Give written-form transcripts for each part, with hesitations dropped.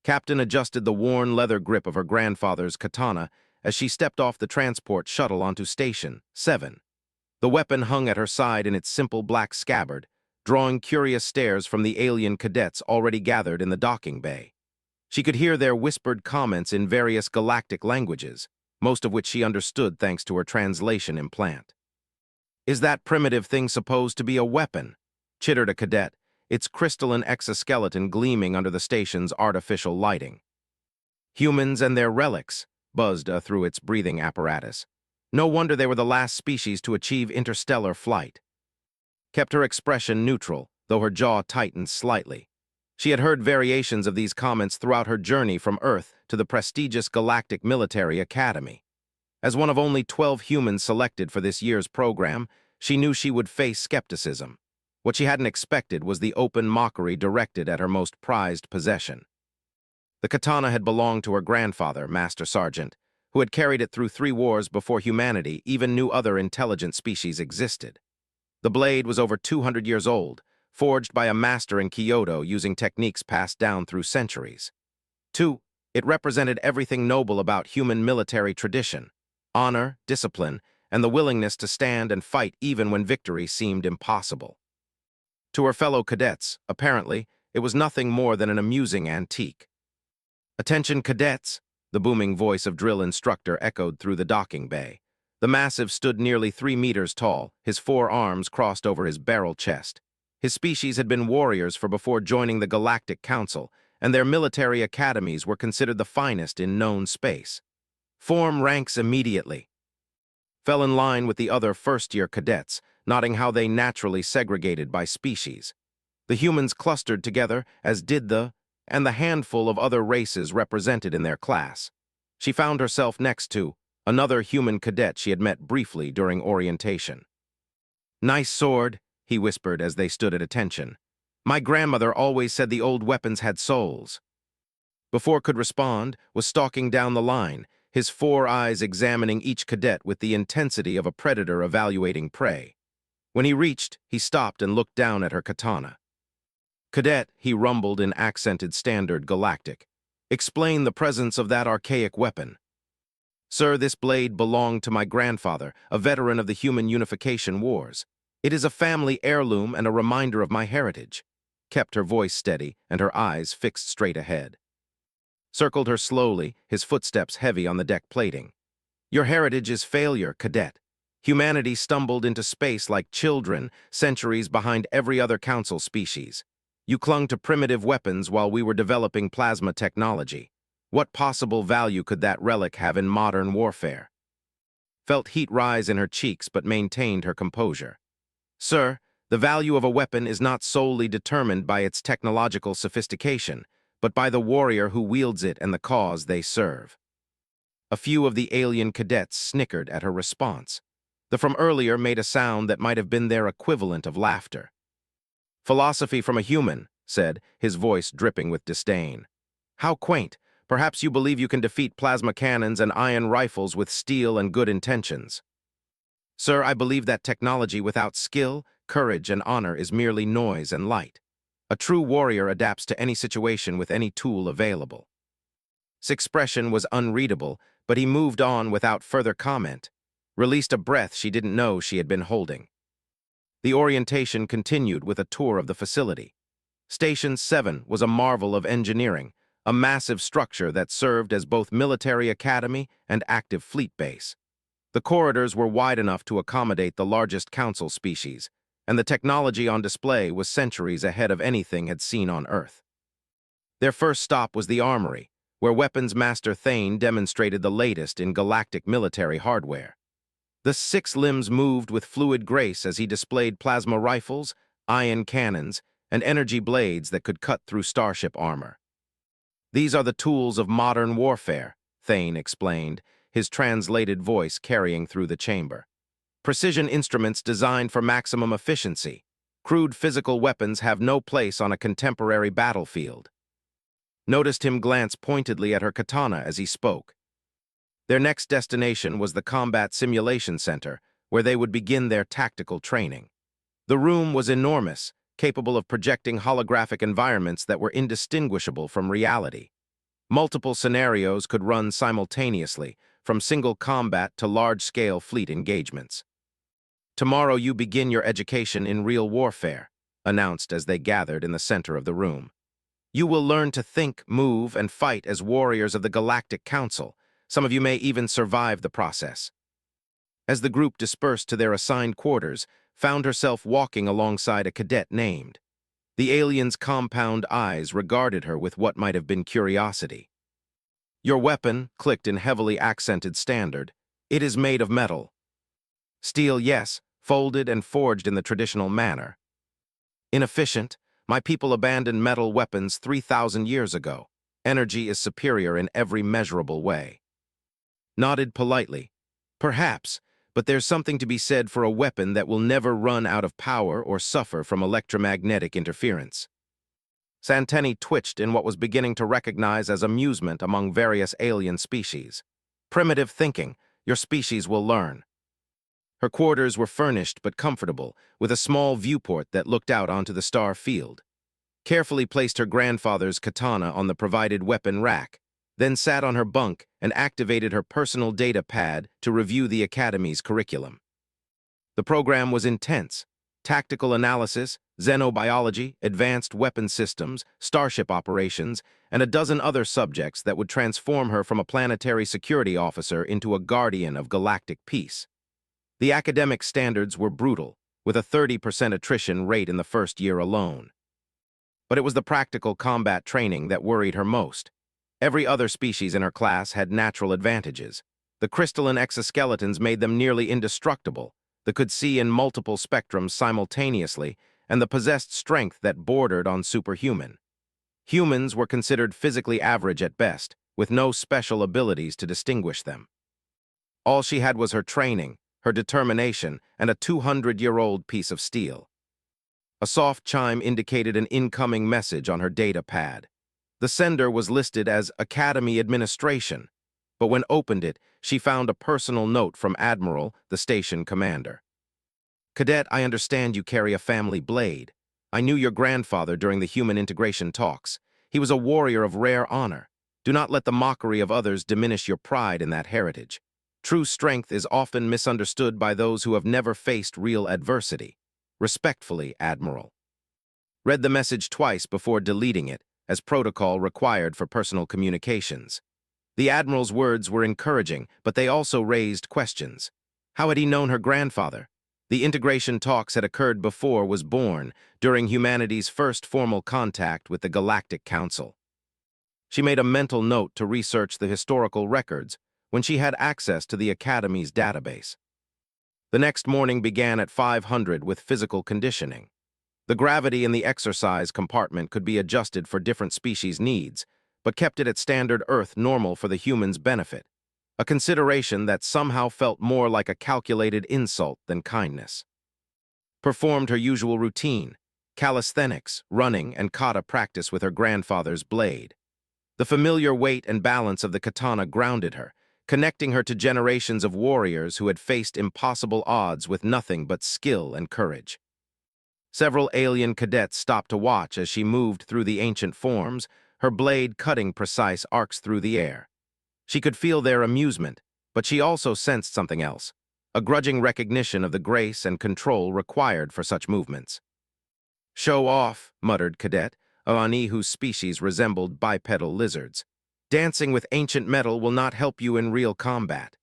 Captain adjusted the worn leather grip of her grandfather's katana as she stepped off the transport shuttle onto Station 7. The weapon hung at her side in its simple black scabbard, drawing curious stares from the alien cadets already gathered in the docking bay. She could hear their whispered comments in various galactic languages, most of which she understood thanks to her translation implant. "Is that primitive thing supposed to be a weapon?" chittered a cadet, its crystalline exoskeleton gleaming under the station's artificial lighting. "Humans and their relics," buzzed through its breathing apparatus. "No wonder they were the last species to achieve interstellar flight." Kept her expression neutral, though her jaw tightened slightly. She had heard variations of these comments throughout her journey from Earth to the prestigious Galactic Military Academy. As one of only 12 humans selected for this year's program, she knew she would face skepticism. What she hadn't expected was the open mockery directed at her most prized possession. The katana had belonged to her grandfather, Master Sergeant, who had carried it through 3 wars before humanity even knew other intelligent species existed. The blade was over 200 years old, forged by a master in Kyoto using techniques passed down through centuries. 2. It represented everything noble about human military tradition: honor, discipline, and the willingness to stand and fight even when victory seemed impossible. To her fellow cadets, apparently, it was nothing more than an amusing antique. "Attention, cadets!" the booming voice of drill instructor echoed through the docking bay. The massive stood nearly 3 meters tall, his 4 arms crossed over his barrel chest. His species had been warriors for before joining the Galactic Council, and their military academies were considered the finest in known space. "Form ranks immediately." Fell in line with the other first-year cadets, noting how they naturally segregated by species. The humans clustered together, as did the handful of other races represented in their class. She found herself next to another human cadet she had met briefly during orientation. "Nice sword," he whispered as they stood at attention. "My grandmother always said the old weapons had souls." Before could respond, was stalking down the line, his 4 eyes examining each cadet with the intensity of a predator evaluating prey. When he reached, he stopped and looked down at her katana. "Cadet," he rumbled in accented standard galactic, "explain the presence of that archaic weapon." "Sir, this blade belonged to my grandfather, a veteran of the human unification wars. It is a family heirloom and a reminder of my heritage." Kept her voice steady and her eyes fixed straight ahead. Circled her slowly, his footsteps heavy on the deck plating. "Your heritage is failure, cadet. Humanity stumbled into space like children, centuries behind every other council species. You clung to primitive weapons while we were developing plasma technology. What possible value could that relic have in modern warfare?" Felt heat rise in her cheeks but maintained her composure. "Sir, the value of a weapon is not solely determined by its technological sophistication, but by the warrior who wields it and the cause they serve." A few of the alien cadets snickered at her response. The from earlier made a sound that might have been their equivalent of laughter. "Philosophy from a human," said, his voice dripping with disdain. "How quaint. Perhaps you believe you can defeat plasma cannons and iron rifles with steel and good intentions." "Sir, I believe that technology without skill, courage, and honor is merely noise and light. A true warrior adapts to any situation with any tool available." His expression was unreadable, but he moved on without further comment, released a breath she didn't know she had been holding. The orientation continued with a tour of the facility. Station 7 was a marvel of engineering, a massive structure that served as both military academy and active fleet base. The corridors were wide enough to accommodate the largest council species, and the technology on display was centuries ahead of anything had seen on Earth. Their first stop was the armory, where Weapons Master Thane demonstrated the latest in galactic military hardware. The 6 limbs moved with fluid grace as he displayed plasma rifles, ion cannons, and energy blades that could cut through starship armor. "These are the tools of modern warfare," Thane explained, his translated voice carrying through the chamber. "Precision instruments designed for maximum efficiency. Crude physical weapons have no place on a contemporary battlefield." Noticed him glance pointedly at her katana as he spoke. Their next destination was the Combat Simulation Center, where they would begin their tactical training. The room was enormous, capable of projecting holographic environments that were indistinguishable from reality. Multiple scenarios could run simultaneously, from single combat to large-scale fleet engagements. "Tomorrow you begin your education in real warfare," announced as they gathered in the center of the room. "You will learn to think, move, and fight as warriors of the Galactic Council. Some of you may even survive the process." As the group dispersed to their assigned quarters, found herself walking alongside a cadet named. The alien's compound eyes regarded her with what might have been curiosity. "Your weapon," clicked in heavily accented standard. "It is made of metal." "Steel, yes, folded and forged in the traditional manner." "Inefficient. My people abandoned metal weapons 3,000 years ago. Energy is superior in every measurable way." Nodded politely. "Perhaps, but there's something to be said for a weapon that will never run out of power or suffer from electromagnetic interference." Santeni twitched in what was beginning to recognize as amusement among various alien species. "Primitive thinking. Your species will learn." Her quarters were furnished but comfortable, with a small viewport that looked out onto the star field. Carefully placed her grandfather's katana on the provided weapon rack, then sat on her bunk and activated her personal data pad to review the Academy's curriculum. The program was intense. Tactical analysis, xenobiology, advanced weapon systems, starship operations, and a dozen other subjects that would transform her from a planetary security officer into a guardian of galactic peace. The academic standards were brutal, with a 30% attrition rate in the first year alone. But it was the practical combat training that worried her most. Every other species in her class had natural advantages. The crystalline exoskeletons made them nearly indestructible, that could see in multiple spectrums simultaneously, and the possessed strength that bordered on superhuman. Humans were considered physically average at best, with no special abilities to distinguish them. All she had was her training, her determination, and a 200-year-old piece of steel. A soft chime indicated an incoming message on her data pad. The sender was listed as Academy Administration, but when opened it, she found a personal note from Admiral, the station commander. "Cadet, I understand you carry a family blade. I knew your grandfather during the human integration talks. He was a warrior of rare honor. Do not let the mockery of others diminish your pride in that heritage. True strength is often misunderstood by those who have never faced real adversity. Respectfully, Admiral." Read the message twice before deleting it, as protocol required for personal communications. The Admiral's words were encouraging, but they also raised questions. How had he known her grandfather? The integration talks had occurred before was born, during humanity's first formal contact with the Galactic Council. She made a mental note to research the historical records when she had access to the Academy's database. The next morning began at 500 with physical conditioning. The gravity in the exercise compartment could be adjusted for different species' needs, but kept it at standard Earth normal for the human's benefit, a consideration that somehow felt more like a calculated insult than kindness. Performed her usual routine, calisthenics, running, and kata practice with her grandfather's blade. The familiar weight and balance of the katana grounded her, connecting her to generations of warriors who had faced impossible odds with nothing but skill and courage. Several alien cadets stopped to watch as she moved through the ancient forms, her blade cutting precise arcs through the air. She could feel their amusement, but she also sensed something else, a grudging recognition of the grace and control required for such movements. "Show off," muttered Cadet, a Ani whose species resembled bipedal lizards. "Dancing with ancient metal will not help you in real combat."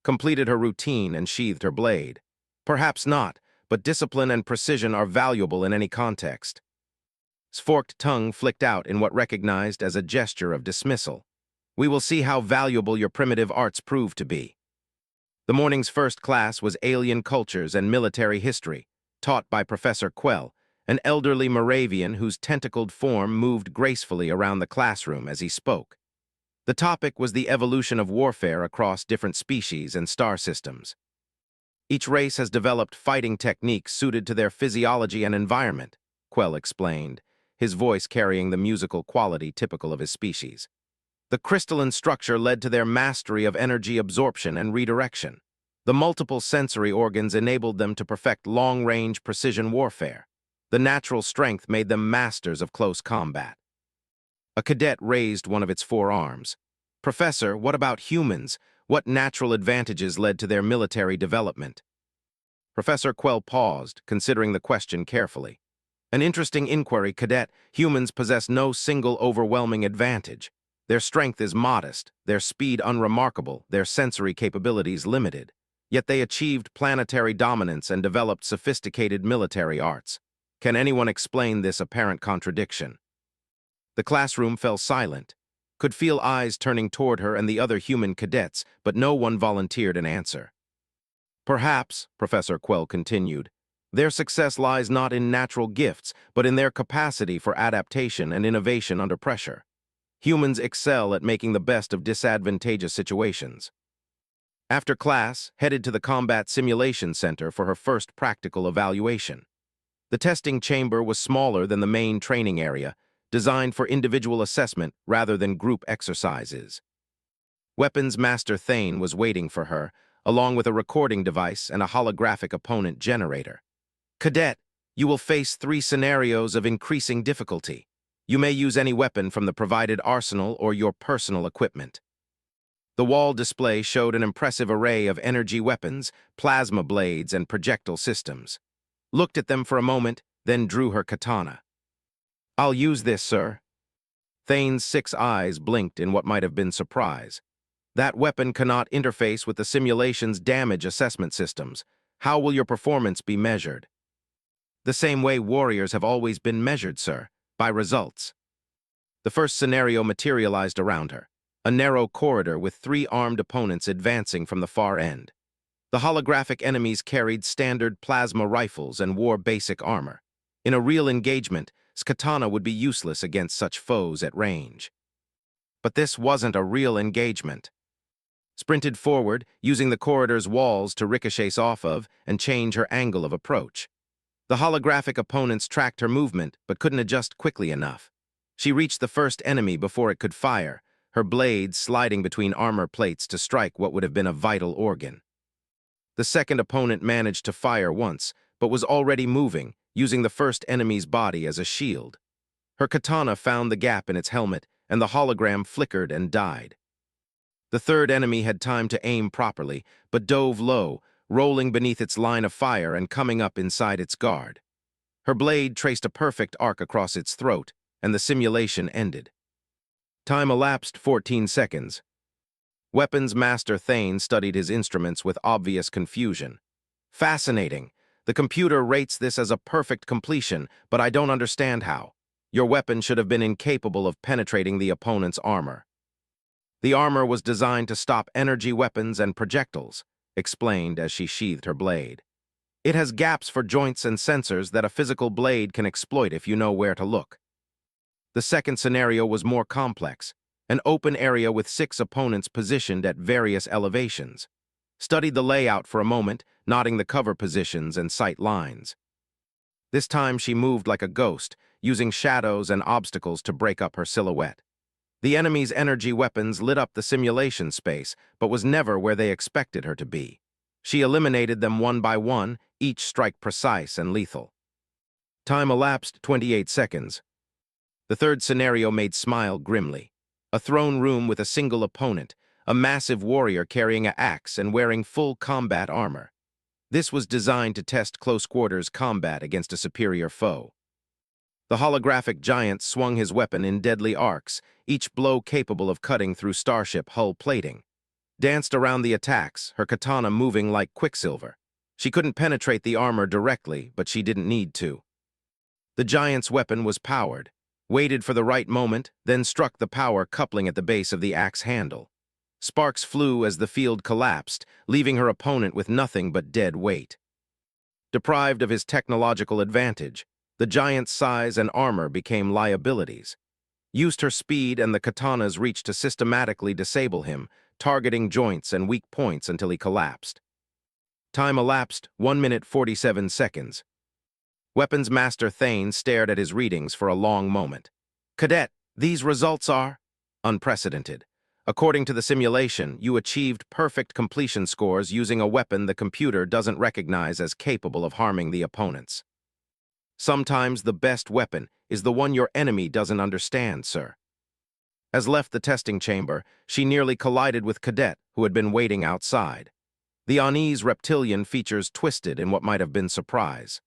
Completed her routine and sheathed her blade. "Perhaps not, but discipline and precision are valuable in any context." His forked tongue flicked out in what recognized as a gesture of dismissal. "We will see how valuable your primitive arts prove to be." The morning's first class was Alien Cultures and Military History, taught by Professor Quell, an elderly Moravian whose tentacled form moved gracefully around the classroom as he spoke. The topic was the evolution of warfare across different species and star systems. "Each race has developed fighting techniques suited to their physiology and environment," Quell explained, his voice carrying the musical quality typical of his species. "The crystalline structure led to their mastery of energy absorption and redirection. The multiple sensory organs enabled them to perfect long-range precision warfare. The natural strength made them masters of close combat." A cadet raised one of its four arms. Professor, what about humans? What natural advantages led to their military development? Professor Quell paused, considering the question carefully. An interesting inquiry, Cadet. Humans possess no single overwhelming advantage. Their strength is modest, their speed unremarkable, their sensory capabilities limited. Yet they achieved planetary dominance and developed sophisticated military arts. Can anyone explain this apparent contradiction? The classroom fell silent. Could feel eyes turning toward her and the other human cadets, but no one volunteered an answer. Perhaps, Professor Quell continued, their success lies not in natural gifts, but in their capacity for adaptation and innovation under pressure. Humans excel at making the best of disadvantageous situations. After class, headed to the Combat Simulation Center for her first practical evaluation. The testing chamber was smaller than the main training area, designed for individual assessment rather than group exercises. Weapons Master Thane was waiting for her, along with a recording device and a holographic opponent generator. Cadet, you will face 3 scenarios of increasing difficulty. You may use any weapon from the provided arsenal or your personal equipment. The wall display showed an impressive array of energy weapons, plasma blades, and projectile systems. Looked at them for a moment, then drew her katana. I'll use this, sir. Thane's 6 eyes blinked in what might have been surprise. That weapon cannot interface with the simulation's damage assessment systems. How will your performance be measured? The same way warriors have always been measured, sir, by results. The first scenario materialized around her, a narrow corridor with 3 armed opponents advancing from the far end. The holographic enemies carried standard plasma rifles and wore basic armor. In a real engagement, katana would be useless against such foes at range. But this wasn't a real engagement. Sprinted forward, using the corridor's walls to ricochet off of and change her angle of approach. The holographic opponents tracked her movement but couldn't adjust quickly enough. She reached the first enemy before it could fire, her blade sliding between armor plates to strike what would have been a vital organ. The second opponent managed to fire once, but was already moving, using the first enemy's body as a shield. Her katana found the gap in its helmet, and the hologram flickered and died. The third enemy had time to aim properly, but dove low, rolling beneath its line of fire and coming up inside its guard. Her blade traced a perfect arc across its throat, and the simulation ended. Time elapsed 14 seconds. Weapons Master Thane studied his instruments with obvious confusion. Fascinating. The computer rates this as a perfect completion, but I don't understand how. Your weapon should have been incapable of penetrating the opponent's armor. The armor was designed to stop energy weapons and projectiles, explained as she sheathed her blade. It has gaps for joints and sensors that a physical blade can exploit if you know where to look. The second scenario was more complex, an open area with 6 opponents positioned at various elevations. Studied the layout for a moment, noting the cover positions and sight lines. This time she moved like a ghost, using shadows and obstacles to break up her silhouette. The enemy's energy weapons lit up the simulation space, but was never where they expected her to be. She eliminated them one by one, each strike precise and lethal. Time elapsed 28 seconds. The third scenario made smile grimly. A throne room with a single opponent, a massive warrior carrying an axe and wearing full combat armor. This was designed to test close-quarters combat against a superior foe. The holographic giant swung his weapon in deadly arcs, each blow capable of cutting through starship hull plating. Danced around the attacks, her katana moving like quicksilver. She couldn't penetrate the armor directly, but she didn't need to. The giant's weapon was powered, waited for the right moment, then struck the power coupling at the base of the axe handle. Sparks flew as the field collapsed, leaving her opponent with nothing but dead weight. Deprived of his technological advantage, the giant's size and armor became liabilities. Used her speed and the katana's reach to systematically disable him, targeting joints and weak points until he collapsed. Time elapsed 1 minute 47 seconds. Weapons Master Thane stared at his readings for a long moment. Cadet, these results are unprecedented. According to the simulation, you achieved perfect completion scores using a weapon the computer doesn't recognize as capable of harming the opponents. Sometimes the best weapon is the one your enemy doesn't understand, sir. As left the testing chamber, she nearly collided with Cadet, who had been waiting outside. The unease reptilian features twisted in what might have been surprise.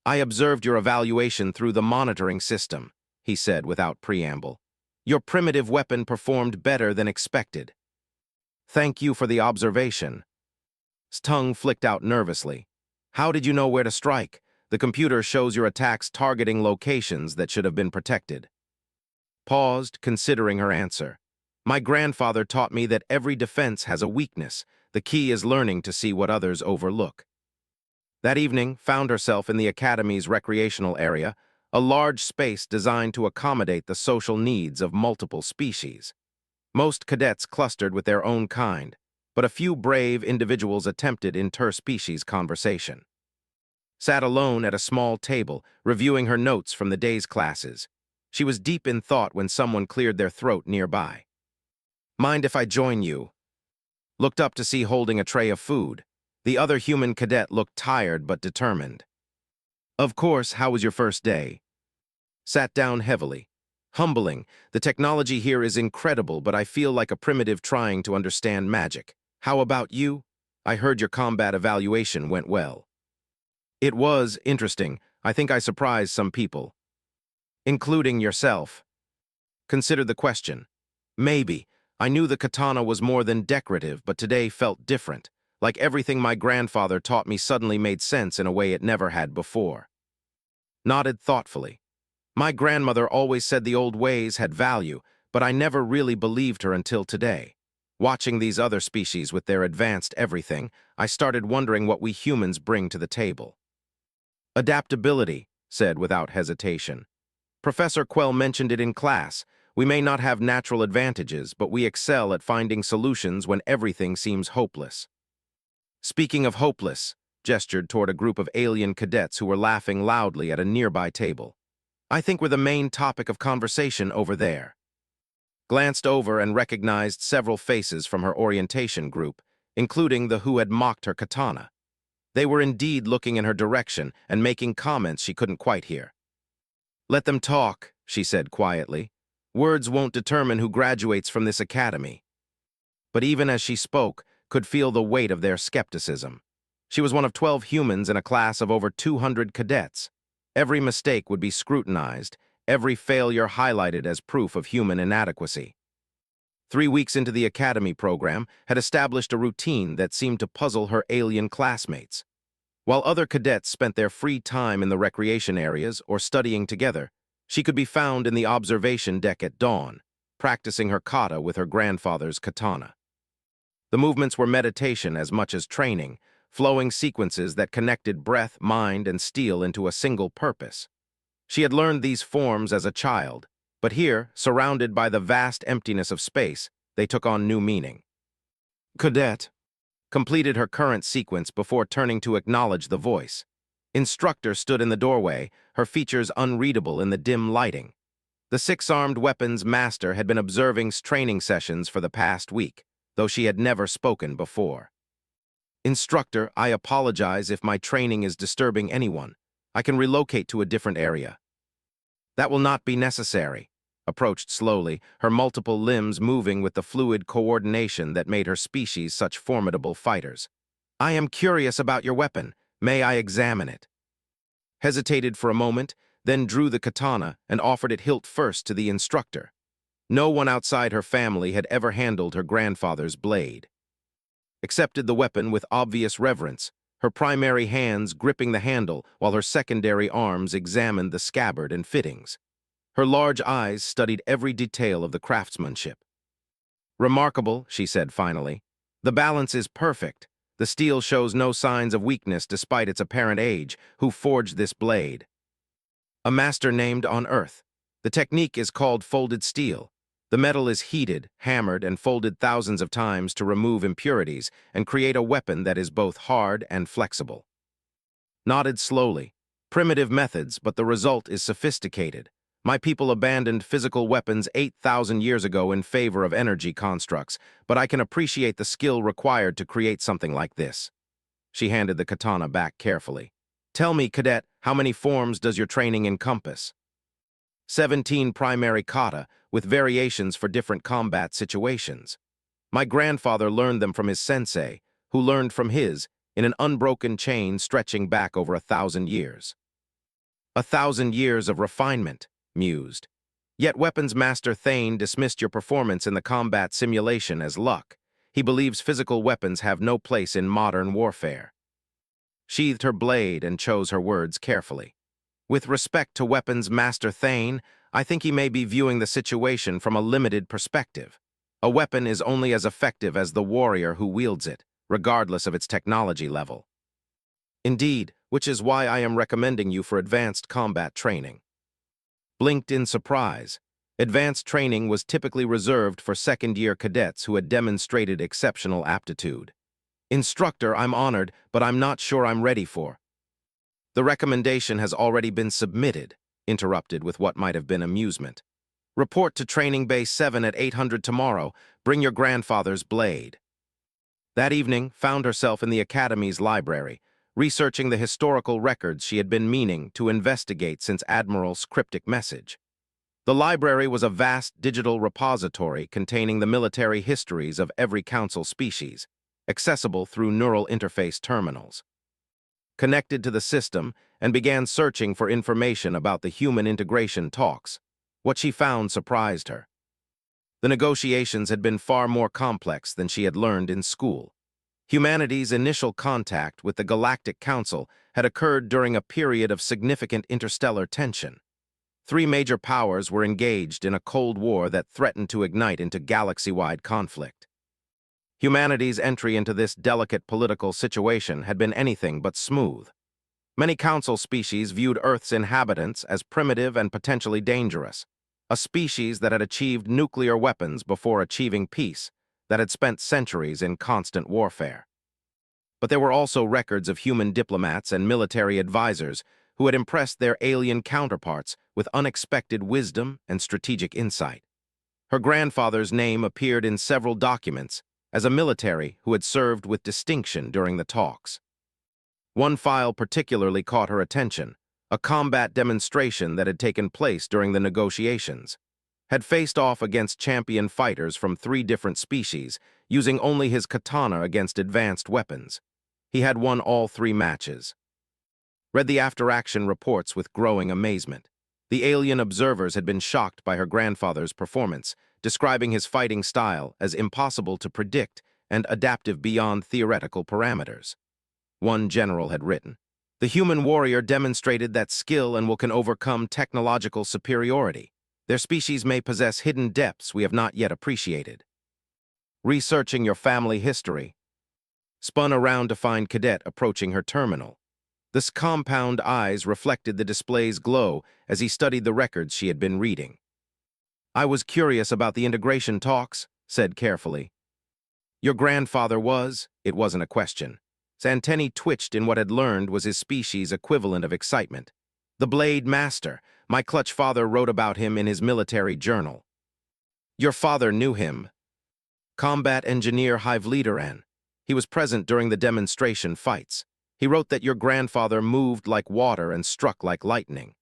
"I observed your evaluation through the monitoring system," he said without preamble. "Your primitive weapon performed better than expected." "Thank you for the observation." His tongue flicked out nervously. "How did you know where to strike? The computer shows your attacks targeting locations that should have been protected." Paused, considering her answer. "My grandfather taught me that every defense has a weakness. The key is learning to see what others overlook." That evening found herself in the Academy's recreational area, a large space designed to accommodate the social needs of multiple species. Most cadets clustered with their own kind, but a few brave individuals attempted interspecies conversation. Sat alone at a small table, reviewing her notes from the day's classes. She was deep in thought when someone cleared their throat nearby. "Mind if I join you?" Looked up to see holding a tray of food. The other human cadet looked tired but determined. "Of course, how was your first day?" Sat down heavily. "Humbling. The technology here is incredible, but I feel like a primitive trying to understand magic. How about you? I heard your combat evaluation went well." "It was interesting. I think I surprised some people." "Including yourself?" Considered the question. "Maybe. I knew the katana was more than decorative, but today felt different. Like everything my grandfather taught me suddenly made sense in a way it never had before." Nodded thoughtfully. "My grandmother always said the old ways had value, but I never really believed her until today. Watching these other species with their advanced everything, I started wondering what we humans bring to the table." "Adaptability," said without hesitation. "Professor Quell mentioned it in class. We may not have natural advantages, but we excel at finding solutions when everything seems hopeless." "Speaking of hopeless," gestured toward a group of alien cadets who were laughing loudly at a nearby table. "I think we're the main topic of conversation over there." Glanced over and recognized several faces from her orientation group, including the who had mocked her katana. They were indeed looking in her direction and making comments she couldn't quite hear. "Let them talk," she said quietly. "Words won't determine who graduates from this academy." But even as she spoke, could feel the weight of their skepticism. She was one of 12 humans in a class of over 200 cadets. Every mistake would be scrutinized, every failure highlighted as proof of human inadequacy. 3 weeks into the academy program, had established a routine that seemed to puzzle her alien classmates. While other cadets spent their free time in the recreation areas or studying together, she could be found in the observation deck at dawn, practicing her kata with her grandfather's katana. The movements were meditation as much as training, flowing sequences that connected breath, mind, and steel into a single purpose. She had learned these forms as a child, but here, surrounded by the vast emptiness of space, they took on new meaning. "Cadet," completed her current sequence before turning to acknowledge the voice. Instructor stood in the doorway, her features unreadable in the dim lighting. The six-armed weapons master had been observing training sessions for the past week, though she had never spoken before. "Instructor, I apologize if my training is disturbing anyone. I can relocate to a different area." "That will not be necessary." Approached slowly, her multiple limbs moving with the fluid coordination that made her species such formidable fighters. "I am curious about your weapon. May I examine it?" Hesitated for a moment, then drew the katana and offered it hilt first to the instructor. No one outside her family had ever handled her grandfather's blade. Accepted the weapon with obvious reverence, her primary hands gripping the handle while her secondary arms examined the scabbard and fittings. Her large eyes studied every detail of the craftsmanship. "Remarkable," she said finally. "The balance is perfect. The steel shows no signs of weakness despite its apparent age. Who forged this blade?" "A master named on Earth. The technique is called folded steel. The metal is heated, hammered, and folded thousands of times to remove impurities and create a weapon that is both hard and flexible." Nodded slowly. "Primitive methods, but the result is sophisticated. My people abandoned physical weapons 8,000 years ago in favor of energy constructs, but I can appreciate the skill required to create something like this." She handed the katana back carefully. "Tell me, cadet, how many forms does your training encompass?" 17 primary kata, with variations for different combat situations. My grandfather learned them from his sensei, who learned from his, in an unbroken chain stretching back over 1,000 years. 1,000 years of refinement, mused. Yet Weapons Master Thane dismissed your performance in the combat simulation as luck. He believes physical weapons have no place in modern warfare. Sheathed her blade and chose her words carefully. With respect to Weapons Master Thane, I think he may be viewing the situation from a limited perspective. A weapon is only as effective as the warrior who wields it, regardless of its technology level. Indeed, which is why I am recommending you for advanced combat training. Blinked in surprise. Advanced training was typically reserved for second-year cadets who had demonstrated exceptional aptitude. Instructor, I'm honored, but I'm not sure I'm ready for. The recommendation has already been submitted, interrupted with what might have been amusement. Report to Training Base 7 at 800 tomorrow. Bring your grandfather's blade. That evening, found herself in the Academy's library, researching the historical records she had been meaning to investigate since Admiral's cryptic message. The library was a vast digital repository containing the military histories of every council species, accessible through neural interface terminals. Connected to the system and began searching for information about the human integration talks. What she found surprised her. The negotiations had been far more complex than she had learned in school. Humanity's initial contact with the Galactic Council had occurred during a period of significant interstellar tension. 3 major powers were engaged in a Cold War that threatened to ignite into galaxy-wide conflict. Humanity's entry into this delicate political situation had been anything but smooth. Many council species viewed Earth's inhabitants as primitive and potentially dangerous, a species that had achieved nuclear weapons before achieving peace, that had spent centuries in constant warfare. But there were also records of human diplomats and military advisors who had impressed their alien counterparts with unexpected wisdom and strategic insight. Her grandfather's name appeared in several documents as a military who had served with distinction during the talks. One file particularly caught her attention, a combat demonstration that had taken place during the negotiations. Had faced off against champion fighters from 3 different species, using only his katana against advanced weapons. He had won all 3 matches. Read the after-action reports with growing amazement. The alien observers had been shocked by her grandfather's performance, describing his fighting style as impossible to predict and adaptive beyond theoretical parameters. One general had written, "The human warrior demonstrated that skill and can overcome technological superiority. Their species may possess hidden depths we have not yet appreciated." Researching your family history. Spun around to find Cadet approaching her terminal. This compound eyes reflected the display's glow as he studied the records she had been reading. "I was curious about the integration talks," said carefully. "Your grandfather was?" It wasn't a question. Antennae twitched in what had learned was his species' equivalent of excitement. "The Blade Master. My clutch father wrote about him in his military journal." "Your father knew him?" "Combat Engineer Hive Leader N. He was present during the demonstration fights. He wrote that your grandfather moved like water and struck like lightning.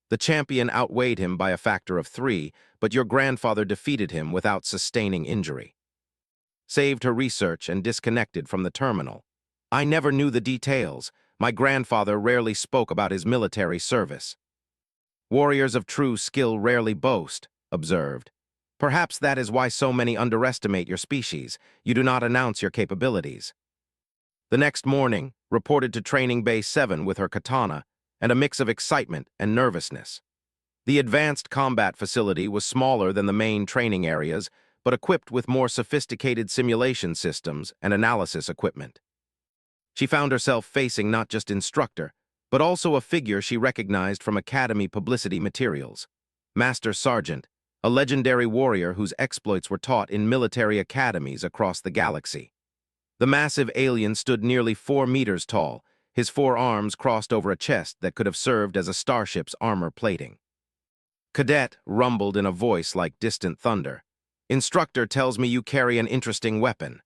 The champion outweighed him by a factor of 3, but your grandfather defeated him without sustaining injury." Saved her research and disconnected from the terminal. "I never knew the details. My grandfather rarely spoke about his military service." "Warriors of true skill rarely boast," observed. "Perhaps that is why so many underestimate your species. You do not announce your capabilities." The next morning, reported to Training Base 7 with her katana and a mix of excitement and nervousness. The advanced combat facility was smaller than the main training areas, but equipped with more sophisticated simulation systems and analysis equipment. She found herself facing not just Instructor, but also a figure she recognized from Academy publicity materials. Master Sergeant, a legendary warrior whose exploits were taught in military academies across the galaxy. The massive alien stood nearly 4 meters tall, his 4 arms crossed over a chest that could have served as a starship's armor plating. Cadet rumbled in a voice like distant thunder. "Instructor tells me you carry an interesting weapon."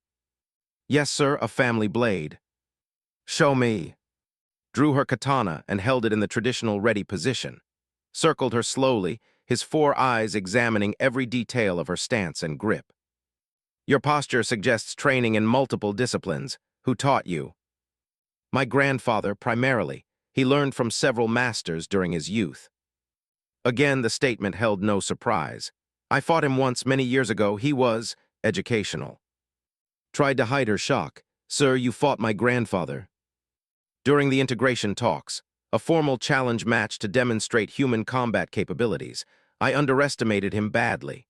"Yes, sir, a family blade." "Show me." Drew her katana and held it in the traditional ready position. Circled her slowly, his 4 eyes examining every detail of her stance and grip. Your posture suggests training in multiple disciplines. Who taught you? My grandfather, primarily. He learned from several masters during his youth. Again, the statement held no surprise. I fought him once many years ago. He was educational. Tried to hide her shock. Sir, you fought my grandfather. During the integration talks, a formal challenge match to demonstrate human combat capabilities, I underestimated him badly.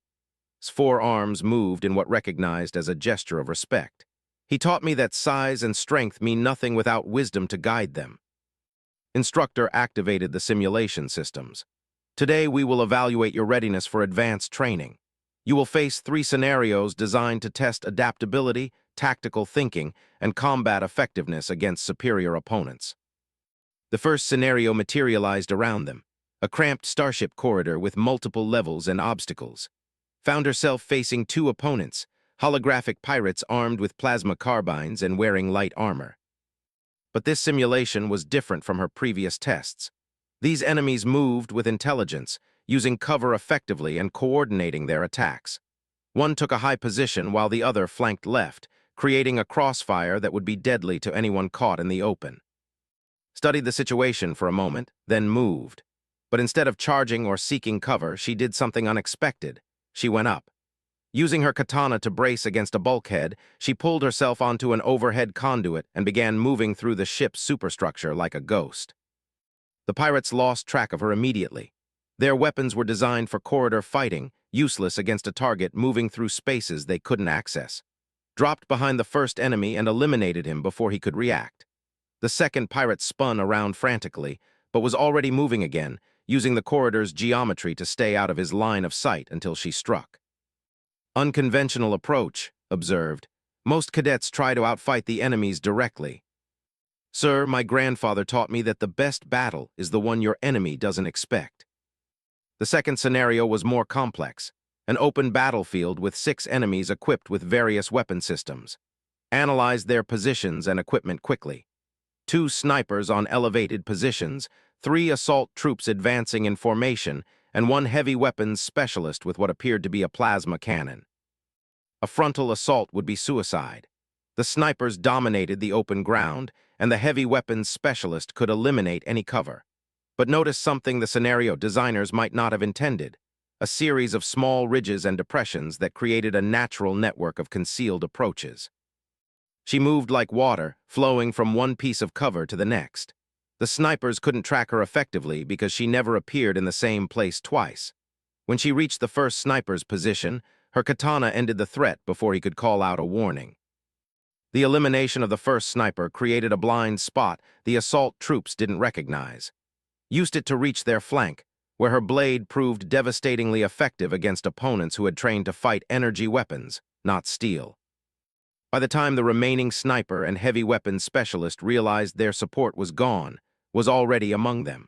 His 4 arms moved in what recognized as a gesture of respect. He taught me that size and strength mean nothing without wisdom to guide them. Instructor activated the simulation systems. Today we will evaluate your readiness for advanced training. You will face 3 scenarios designed to test adaptability, tactical thinking, and combat effectiveness against superior opponents. The first scenario materialized around them, a cramped starship corridor with multiple levels and obstacles. Found herself facing 2 opponents, holographic pirates armed with plasma carbines and wearing light armor. But this simulation was different from her previous tests. These enemies moved with intelligence, using cover effectively and coordinating their attacks. One took a high position while the other flanked left, creating a crossfire that would be deadly to anyone caught in the open. Studied the situation for a moment, then moved. But instead of charging or seeking cover, she did something unexpected. She went up. Using her katana to brace against a bulkhead, she pulled herself onto an overhead conduit and began moving through the ship's superstructure like a ghost. The pirates lost track of her immediately. Their weapons were designed for corridor fighting, useless against a target moving through spaces they couldn't access. Dropped behind the first enemy and eliminated him before he could react. The second pirate spun around frantically, but was already moving again, using the corridor's geometry to stay out of his line of sight until she struck. Unconventional approach, observed. Most cadets try to outfight the enemies directly. Sir, my grandfather taught me that the best battle is the one your enemy doesn't expect. The second scenario was more complex, an open battlefield with 6 enemies equipped with various weapon systems. Analyzed their positions and equipment quickly. 2 snipers on elevated positions, 3 assault troops advancing in formation, and 1 heavy weapons specialist with what appeared to be a plasma cannon. A frontal assault would be suicide. The snipers dominated the open ground, and the heavy weapons specialist could eliminate any cover. But notice something the scenario designers might not have intended: a series of small ridges and depressions that created a natural network of concealed approaches. She moved like water, flowing from one piece of cover to the next. The snipers couldn't track her effectively because she never appeared in the same place twice. When she reached the first sniper's position, her katana ended the threat before he could call out a warning. The elimination of the first sniper created a blind spot the assault troops didn't recognize. Used it to reach their flank, where her blade proved devastatingly effective against opponents who had trained to fight energy weapons, not steel. By the time the remaining sniper and heavy weapons specialist realized their support was gone, was already among them.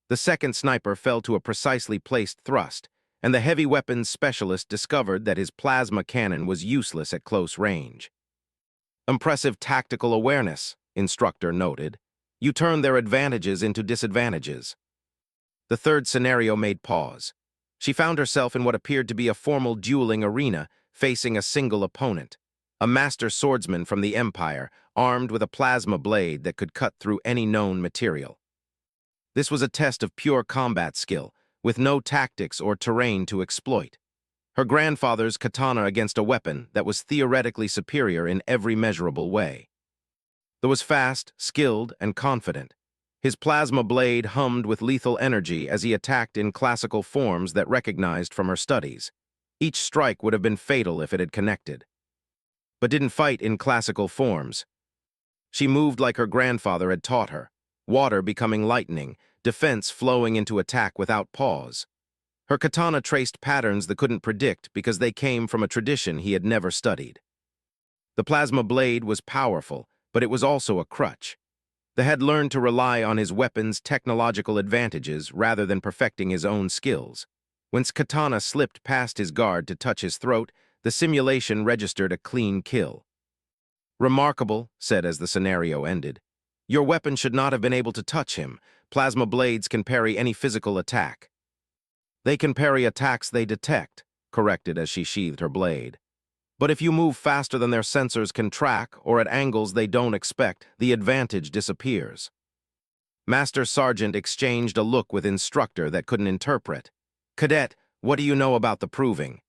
The second sniper fell to a precisely placed thrust, and the heavy weapons specialist discovered that his plasma cannon was useless at close range. Impressive tactical awareness, Instructor noted. You turned their advantages into disadvantages. The third scenario made pause. She found herself in what appeared to be a formal dueling arena, facing a single opponent, a master swordsman from the Empire, armed with a plasma blade that could cut through any known material. This was a test of pure combat skill, with no tactics or terrain to exploit. Her grandfather's katana against a weapon that was theoretically superior in every measurable way. Though was fast, skilled, and confident. His plasma blade hummed with lethal energy as he attacked in classical forms that recognized from her studies. Each strike would have been fatal if it had connected. But didn't fight in classical forms. She moved like her grandfather had taught her, water becoming lightning, defense flowing into attack without pause. Her katana traced patterns that couldn't predict because they came from a tradition he had never studied. The plasma blade was powerful, but it was also a crutch. The had learned to rely on his weapon's technological advantages rather than perfecting his own skills. When katana slipped past his guard to touch his throat, the simulation registered a clean kill. Remarkable, said as the scenario ended. Your weapon should not have been able to touch him. Plasma blades can parry any physical attack. They can parry attacks they detect, corrected as she sheathed her blade. But if you move faster than their sensors can track or at angles they don't expect, the advantage disappears. Master Sergeant exchanged a look with Instructor that couldn't interpret. Cadet, what do you know about the proving?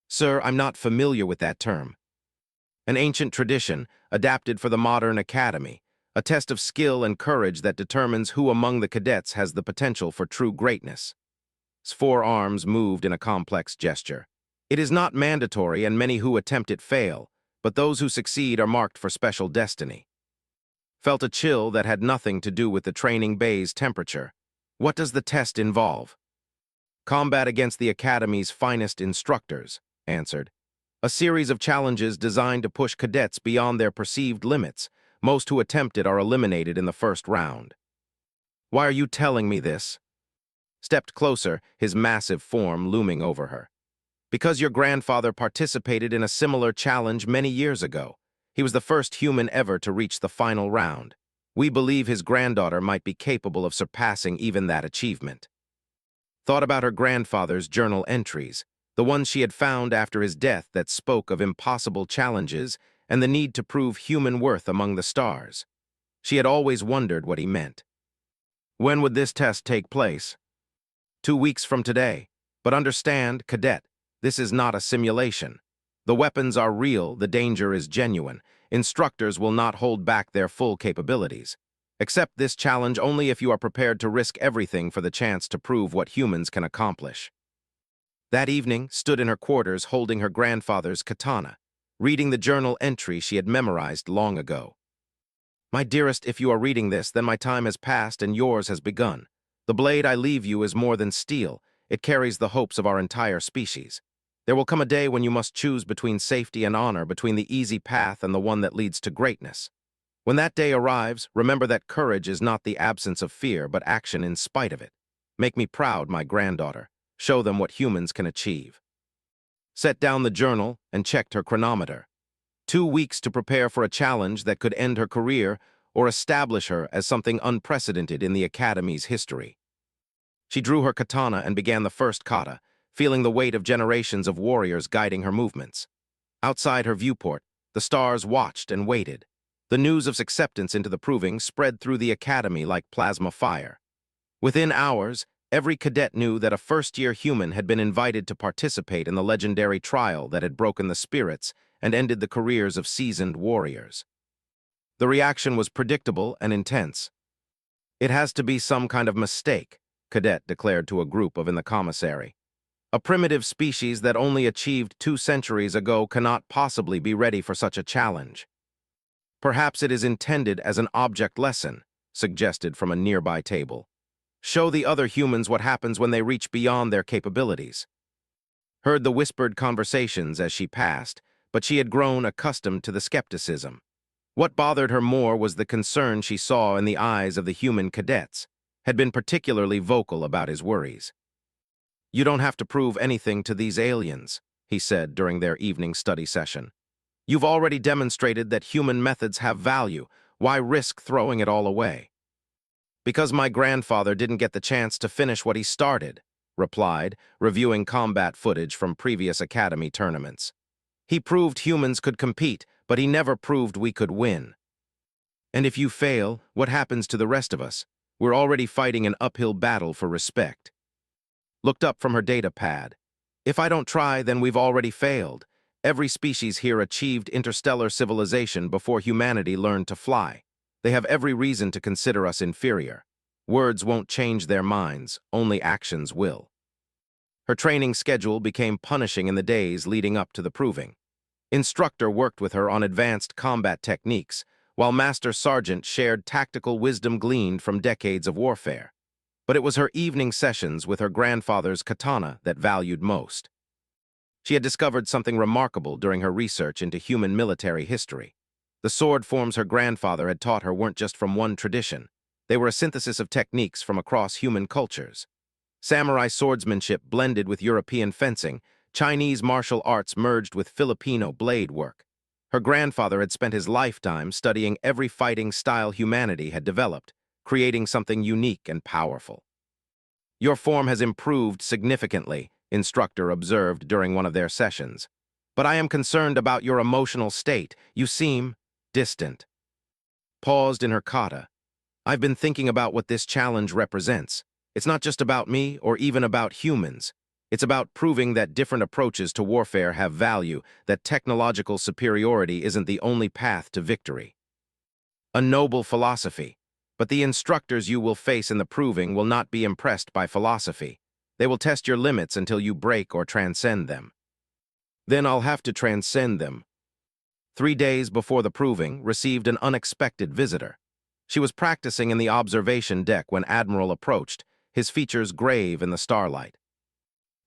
Sir, I'm not familiar with that term. An ancient tradition, adapted for the modern academy, a test of skill and courage that determines who among the cadets has the potential for true greatness. His forearms moved in a complex gesture. It is not mandatory and many who attempt it fail, but those who succeed are marked for special destiny. Felt a chill that had nothing to do with the training bay's temperature. What does the test involve? Combat against the Academy's finest instructors, answered. A series of challenges designed to push cadets beyond their perceived limits. Most who attempt it are eliminated in the first round. Why are you telling me this? Stepped closer, his massive form looming over her. Because your grandfather participated in a similar challenge many years ago. He was the first human ever to reach the final round. We believe his granddaughter might be capable of surpassing even that achievement. Thought about her grandfather's journal entries, the ones she had found after his death that spoke of impossible challenges and the need to prove human worth among the stars. She had always wondered what he meant. When would this test take place? 2 weeks from today. But understand, Cadet, this is not a simulation. The weapons are real, the danger is genuine. Instructors will not hold back their full capabilities. Accept this challenge only if you are prepared to risk everything for the chance to prove what humans can accomplish. That evening, stood in her quarters holding her grandfather's katana, reading the journal entry she had memorized long ago. My dearest, if you are reading this, then my time has passed and yours has begun. The blade I leave you is more than steel. It carries the hopes of our entire species. There will come a day when you must choose between safety and honor, between the easy path and the one that leads to greatness. When that day arrives, remember that courage is not the absence of fear, but action in spite of it. Make me proud, my granddaughter. Show them what humans can achieve. Set down the journal and checked her chronometer. 2 weeks to prepare for a challenge that could end her career or establish her as something unprecedented in the Academy's history. She drew her katana and began the first kata, feeling the weight of generations of warriors guiding her movements. Outside her viewport, the stars watched and waited. The news of acceptance into the proving spread through the Academy like plasma fire. Within hours, every cadet knew that a first-year human had been invited to participate in the legendary trial that had broken the spirits and ended the careers of seasoned warriors. The reaction was predictable and intense. It has to be some kind of mistake, Cadet declared to a group in the commissary. A primitive species that only achieved 2 centuries ago cannot possibly be ready for such a challenge. Perhaps it is intended as an object lesson, suggested from a nearby table. Show the other humans what happens when they reach beyond their capabilities. Heard the whispered conversations as she passed, but she had grown accustomed to the skepticism. What bothered her more was the concern she saw in the eyes of the human cadets, had been particularly vocal about his worries. You don't have to prove anything to these aliens, he said during their evening study session. You've already demonstrated that human methods have value. Why risk throwing it all away? Because my grandfather didn't get the chance to finish what he started, replied, reviewing combat footage from previous Academy tournaments. He proved humans could compete, but he never proved we could win. And if you fail, what happens to the rest of us? We're already fighting an uphill battle for respect. Looked up from her data pad. If I don't try, then we've already failed. Every species here achieved interstellar civilization before humanity learned to fly. They have every reason to consider us inferior. Words won't change their minds, only actions will. Her training schedule became punishing in the days leading up to the proving. Instructor worked with her on advanced combat techniques, while Master Sergeant shared tactical wisdom gleaned from decades of warfare. But it was her evening sessions with her grandfather's katana that valued most. She had discovered something remarkable during her research into human military history. The sword forms her grandfather had taught her weren't just from one tradition. They were a synthesis of techniques from across human cultures. Samurai swordsmanship blended with European fencing, Chinese martial arts merged with Filipino blade work. Her grandfather had spent his lifetime studying every fighting style humanity had developed, creating something unique and powerful. Your form has improved significantly, Instructor observed during one of their sessions. But I am concerned about your emotional state. You seem distant. Paused in her kata. I've been thinking about what this challenge represents. It's not just about me or even about humans. It's about proving that different approaches to warfare have value, that technological superiority isn't the only path to victory. A noble philosophy. But the instructors you will face in the proving will not be impressed by philosophy. They will test your limits until you break or transcend them. Then I'll have to transcend them. 3 days before the proving, received an unexpected visitor. She was practicing in the observation deck when Admiral approached, his features grave in the starlight.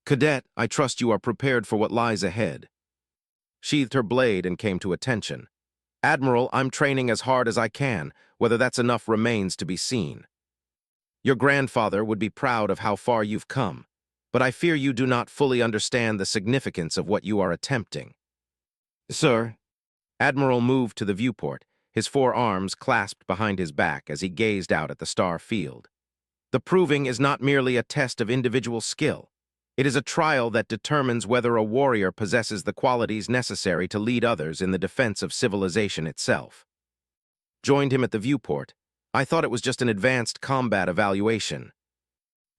Cadet, I trust you are prepared for what lies ahead. Sheathed her blade and came to attention. Admiral, I'm training as hard as I can. Whether that's enough remains to be seen. Your grandfather would be proud of how far you've come, but I fear you do not fully understand the significance of what you are attempting. Sir. Admiral moved to the viewport, his 4 arms clasped behind his back as he gazed out at the star field. The proving is not merely a test of individual skill. It is a trial that determines whether a warrior possesses the qualities necessary to lead others in the defense of civilization itself. Joined him at the viewport. I thought it was just an advanced combat evaluation.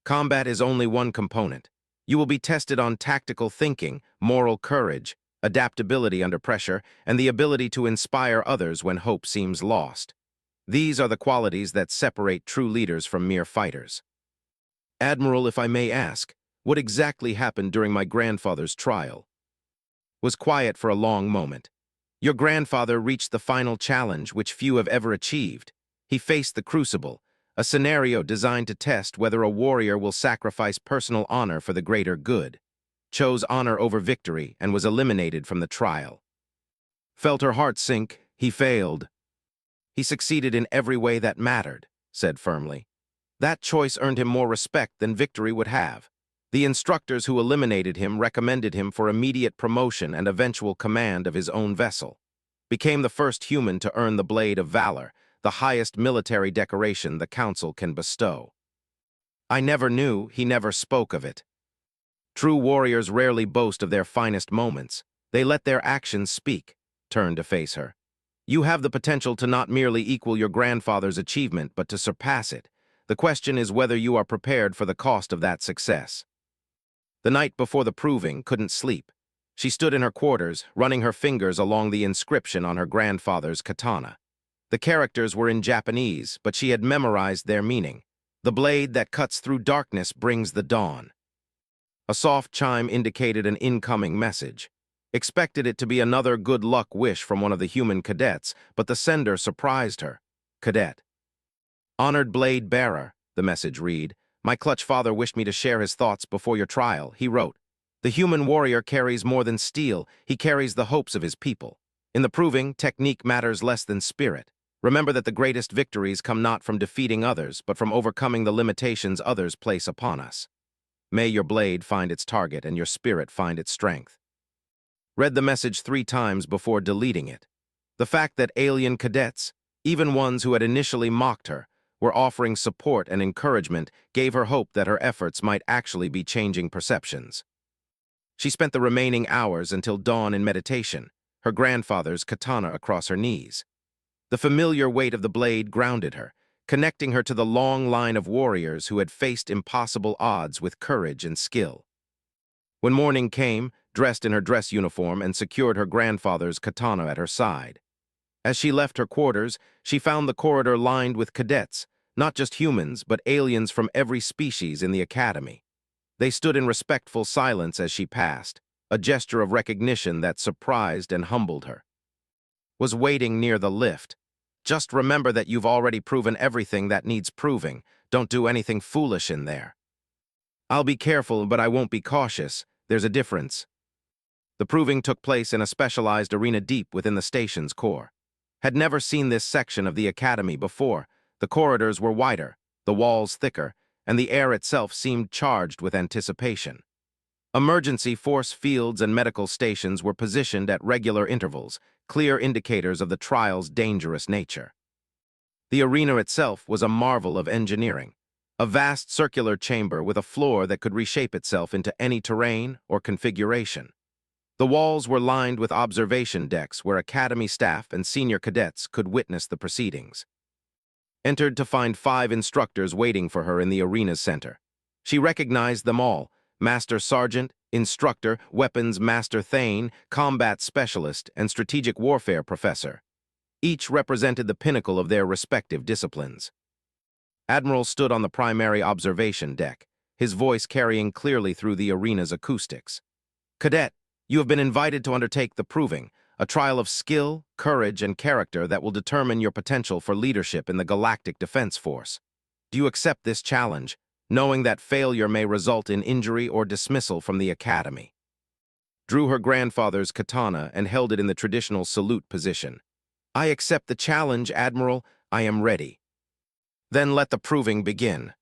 Combat is only one component. You will be tested on tactical thinking, moral courage, adaptability under pressure, and the ability to inspire others when hope seems lost. These are the qualities that separate true leaders from mere fighters. Admiral, if I may ask, what exactly happened during my grandfather's trial? Was quiet for a long moment. Your grandfather reached the final challenge which few have ever achieved. He faced the crucible, a scenario designed to test whether a warrior will sacrifice personal honor for the greater good. Chose honor over victory and was eliminated from the trial. Felt her heart sink. He failed. He succeeded in every way that mattered, said firmly. That choice earned him more respect than victory would have. The instructors who eliminated him recommended him for immediate promotion and eventual command of his own vessel. Became the first human to earn the Blade of Valor, the highest military decoration the Council can bestow. I never knew, he never spoke of it. True warriors rarely boast of their finest moments. They let their actions speak. Turned to face her. You have the potential to not merely equal your grandfather's achievement, but to surpass it. The question is whether you are prepared for the cost of that success. The night before the proving, couldn't sleep. She stood in her quarters, running her fingers along the inscription on her grandfather's katana. The characters were in Japanese, but she had memorized their meaning. The blade that cuts through darkness brings the dawn. A soft chime indicated an incoming message. Expected it to be another good luck wish from one of the human cadets, but the sender surprised her. Cadet. Honored blade bearer, the message read. My clutch father wished me to share his thoughts before your trial, he wrote. The human warrior carries more than steel, he carries the hopes of his people. In the proving, technique matters less than spirit. Remember that the greatest victories come not from defeating others, but from overcoming the limitations others place upon us. May your blade find its target and your spirit find its strength. Read the message 3 times before deleting it. The fact that alien cadets, even ones who had initially mocked her, were offering support and encouragement gave her hope that her efforts might actually be changing perceptions. She spent the remaining hours until dawn in meditation, her grandfather's katana across her knees. The familiar weight of the blade grounded her, connecting her to the long line of warriors who had faced impossible odds with courage and skill. When morning came, dressed in her dress uniform and secured her grandfather's katana at her side. As she left her quarters, she found the corridor lined with cadets, not just humans, but aliens from every species in the academy. They stood in respectful silence as she passed, a gesture of recognition that surprised and humbled her. Was waiting near the lift. Just remember that you've already proven everything that needs proving. Don't do anything foolish in there. I'll be careful, but I won't be cautious. There's a difference. The proving took place in a specialized arena deep within the station's core. Had never seen this section of the academy before. The corridors were wider, the walls thicker, and the air itself seemed charged with anticipation. Emergency force fields and medical stations were positioned at regular intervals, clear indicators of the trial's dangerous nature. The arena itself was a marvel of engineering. A vast circular chamber with a floor that could reshape itself into any terrain or configuration. The walls were lined with observation decks where academy staff and senior cadets could witness the proceedings. Entered to find 5 instructors waiting for her in the arena's center. She recognized them all: Master Sergeant, Instructor, Weapons Master Thane, Combat Specialist, and Strategic Warfare Professor. Each represented the pinnacle of their respective disciplines. Admiral stood on the primary observation deck, his voice carrying clearly through the arena's acoustics. "Cadet, you have been invited to undertake the proving, a trial of skill, courage, and character that will determine your potential for leadership in the Galactic Defense Force. Do you accept this challenge, knowing that failure may result in injury or dismissal from the Academy?" Drew her grandfather's katana and held it in the traditional salute position. "I accept the challenge, Admiral. I am ready." "Then let the proving begin."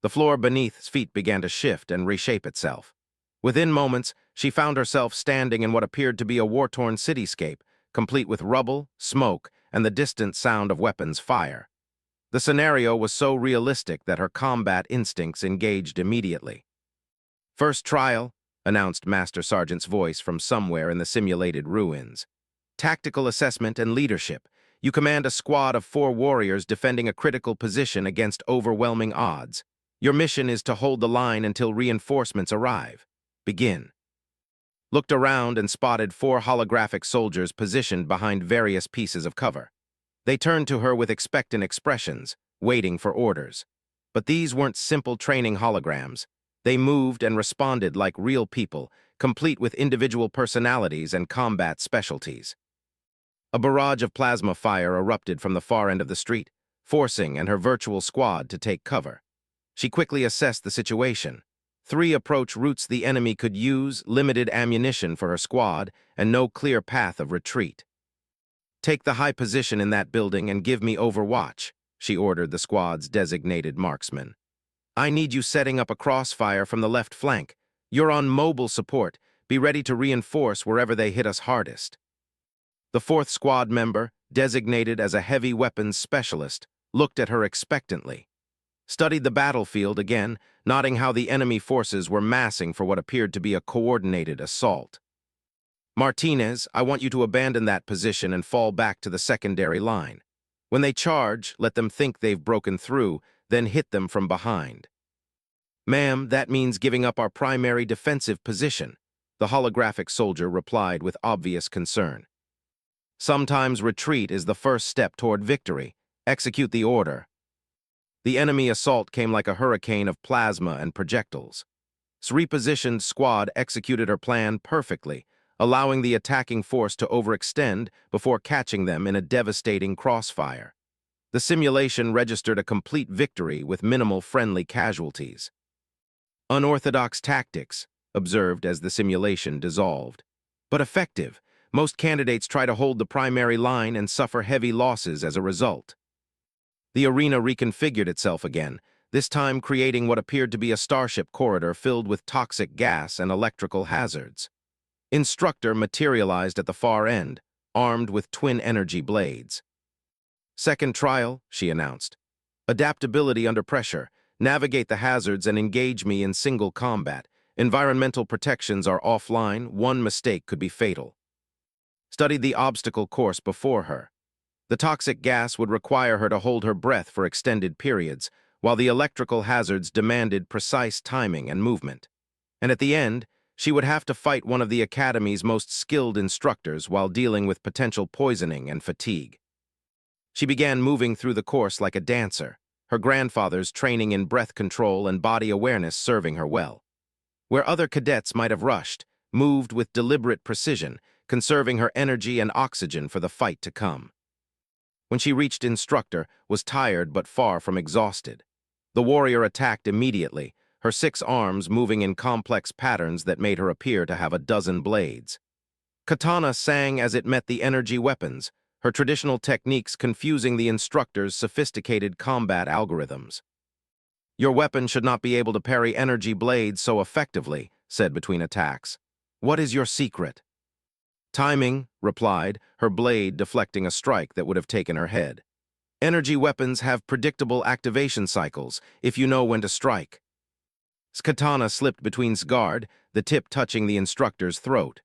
The floor beneath his feet began to shift and reshape itself. Within moments, she found herself standing in what appeared to be a war-torn cityscape, complete with rubble, smoke, and the distant sound of weapons fire. The scenario was so realistic that her combat instincts engaged immediately. "First trial," announced Master Sergeant's voice from somewhere in the simulated ruins. "Tactical assessment and leadership. You command a squad of 4 warriors defending a critical position against overwhelming odds. Your mission is to hold the line until reinforcements arrive. Begin." Looked around and spotted 4 holographic soldiers positioned behind various pieces of cover. They turned to her with expectant expressions, waiting for orders. But these weren't simple training holograms. They moved and responded like real people, complete with individual personalities and combat specialties. A barrage of plasma fire erupted from the far end of the street, forcing and her virtual squad to take cover. She quickly assessed the situation. 3 approach routes the enemy could use, limited ammunition for her squad, and no clear path of retreat. "Take the high position in that building and give me overwatch," she ordered the squad's designated marksman. "I need you setting up a crossfire from the left flank. You're on mobile support. Be ready to reinforce wherever they hit us hardest." The 4th squad member, designated as a heavy weapons specialist, looked at her expectantly. Studied the battlefield again, noting how the enemy forces were massing for what appeared to be a coordinated assault. "Martinez, I want you to abandon that position and fall back to the secondary line. When they charge, let them think they've broken through, then hit them from behind." "Ma'am, that means giving up our primary defensive position," the holographic soldier replied with obvious concern. "Sometimes retreat is the first step toward victory. Execute the order." The enemy assault came like a hurricane of plasma and projectiles. This repositioned squad executed her plan perfectly, allowing the attacking force to overextend before catching them in a devastating crossfire. The simulation registered a complete victory with minimal friendly casualties. "Unorthodox tactics," observed as the simulation dissolved. "But effective. Most candidates try to hold the primary line and suffer heavy losses as a result." The arena reconfigured itself again, this time creating what appeared to be a starship corridor filled with toxic gas and electrical hazards. Instructor materialized at the far end, armed with twin energy blades. "Second trial," she announced. "Adaptability under pressure. Navigate the hazards and engage me in single combat. Environmental protections are offline. One mistake could be fatal." Studied the obstacle course before her. The toxic gas would require her to hold her breath for extended periods, while the electrical hazards demanded precise timing and movement. And at the end, she would have to fight one of the Academy's most skilled instructors while dealing with potential poisoning and fatigue. She began moving through the course like a dancer, her grandfather's training in breath control and body awareness serving her well. Where other cadets might have rushed, moved with deliberate precision, conserving her energy and oxygen for the fight to come. When she reached Instructor, was tired but far from exhausted. The warrior attacked immediately, her 6 arms moving in complex patterns that made her appear to have a dozen blades. Katana sang as it met the energy weapons, her traditional techniques confusing the instructor's sophisticated combat algorithms. "Your weapon should not be able to parry energy blades so effectively," said between attacks. "What is your secret?" "Timing," replied, her blade deflecting a strike that would have taken her head. Energy weapons have predictable activation cycles if you know when to strike. Katana slipped between guard, the tip touching the instructor's throat.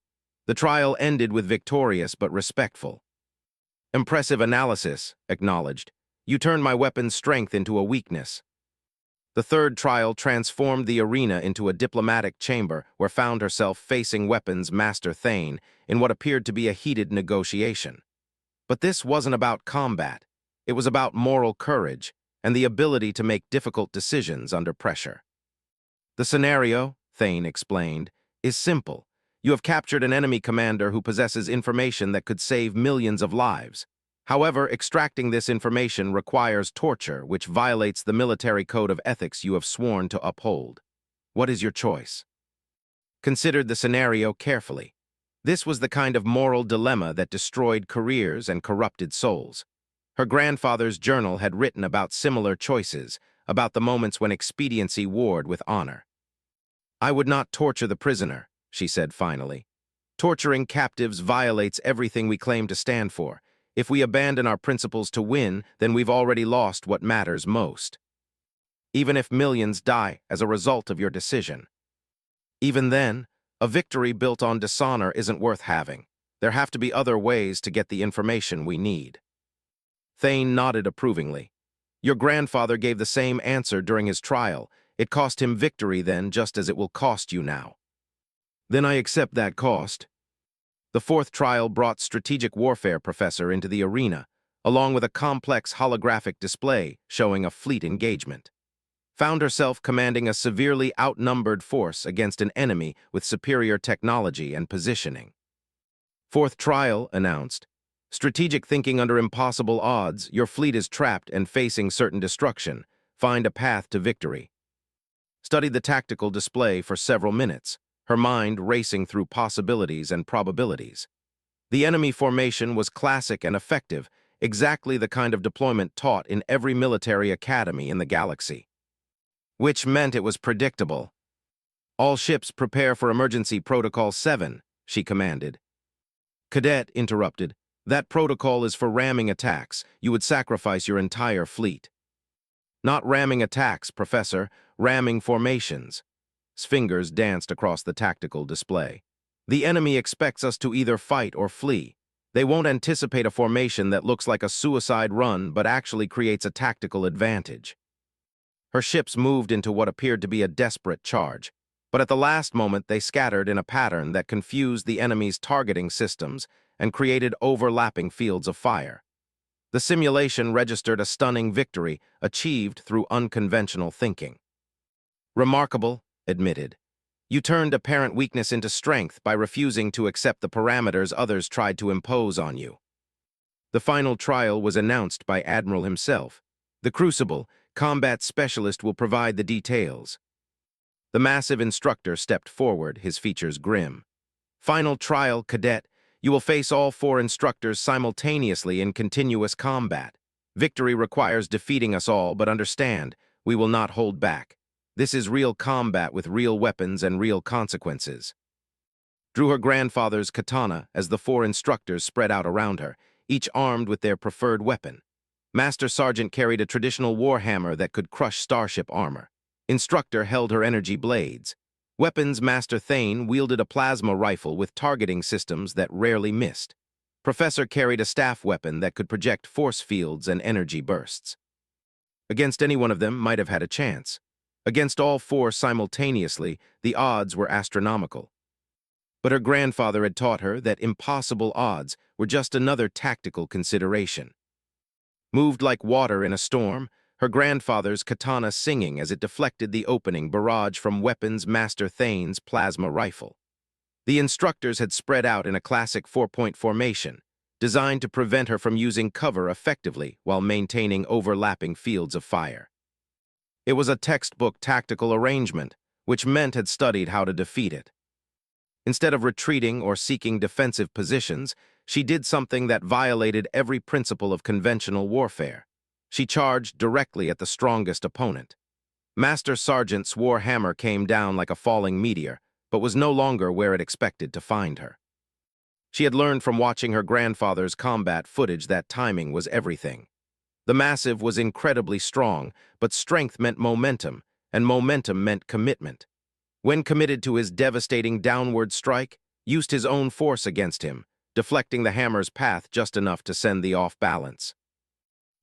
The trial ended with victorious but respectful. Impressive analysis, acknowledged. You turned my weapon's strength into a weakness. The third trial transformed the arena into a diplomatic chamber where found herself facing weapons master Thane in what appeared to be a heated negotiation. But this wasn't about combat. It was about moral courage and the ability to make difficult decisions under pressure. The scenario, Thane explained, is simple. You have captured an enemy commander who possesses information that could save millions of lives. However, extracting this information requires torture, which violates the military code of ethics you have sworn to uphold. What is your choice? Considered the scenario carefully. This was the kind of moral dilemma that destroyed careers and corrupted souls. Her grandfather's journal had written about similar choices, about the moments when expediency warred with honor. I would not torture the prisoner, she said finally. Torturing captives violates everything we claim to stand for. If we abandon our principles to win, then we've already lost what matters most. Even if millions die as a result of your decision. Even then, a victory built on dishonor isn't worth having. There have to be other ways to get the information we need. Thane nodded approvingly. Your grandfather gave the same answer during his trial. It cost him victory then, just as it will cost you now. Then I accept that cost. The fourth trial brought strategic warfare professor into the arena, along with a complex holographic display showing a fleet engagement. Found herself commanding a severely outnumbered force against an enemy with superior technology and positioning. Fourth trial announced, strategic thinking under impossible odds, your fleet is trapped and facing certain destruction. Find a path to victory. Studied the tactical display for several minutes, her mind racing through possibilities and probabilities. The enemy formation was classic and effective, exactly the kind of deployment taught in every military academy in the galaxy. Which meant it was predictable. All ships prepare for Emergency Protocol 7, she commanded. Cadet interrupted. That protocol is for ramming attacks. You would sacrifice your entire fleet. Not ramming attacks, Professor, ramming formations. Fingers danced across the tactical display. The enemy expects us to either fight or flee. They won't anticipate a formation that looks like a suicide run but actually creates a tactical advantage. Her ships moved into what appeared to be a desperate charge, but at the last moment they scattered in a pattern that confused the enemy's targeting systems and created overlapping fields of fire. The simulation registered a stunning victory achieved through unconventional thinking. Remarkable, admitted. You turned apparent weakness into strength by refusing to accept the parameters others tried to impose on you. The final trial was announced by Admiral himself. The Crucible, combat specialist, will provide the details. The massive instructor stepped forward, his features grim. Final trial, Cadet. You will face all 4 instructors simultaneously in continuous combat. Victory requires defeating us all, but understand, we will not hold back. This is real combat with real weapons and real consequences. Drew her grandfather's katana as the 4 instructors spread out around her, each armed with their preferred weapon. Master Sergeant carried a traditional warhammer that could crush starship armor. Instructor held her energy blades. Weapons Master Thane wielded a plasma rifle with targeting systems that rarely missed. Professor carried a staff weapon that could project force fields and energy bursts. Against any one of them might have had a chance. Against all 4 simultaneously, the odds were astronomical. But her grandfather had taught her that impossible odds were just another tactical consideration. Moved like water in a storm, her grandfather's katana singing as it deflected the opening barrage from weapons Master Thane's plasma rifle. The instructors had spread out in a classic 4-point formation, designed to prevent her from using cover effectively while maintaining overlapping fields of fire. It was a textbook tactical arrangement, which meant had studied how to defeat it. Instead of retreating or seeking defensive positions, she did something that violated every principle of conventional warfare. She charged directly at the strongest opponent. Master Sergeant's warhammer came down like a falling meteor, but was no longer where it expected to find her. She had learned from watching her grandfather's combat footage that timing was everything. The massive was incredibly strong, but strength meant momentum, and momentum meant commitment. When committed to his devastating downward strike, used his own force against him, deflecting the hammer's path just enough to send the off balance.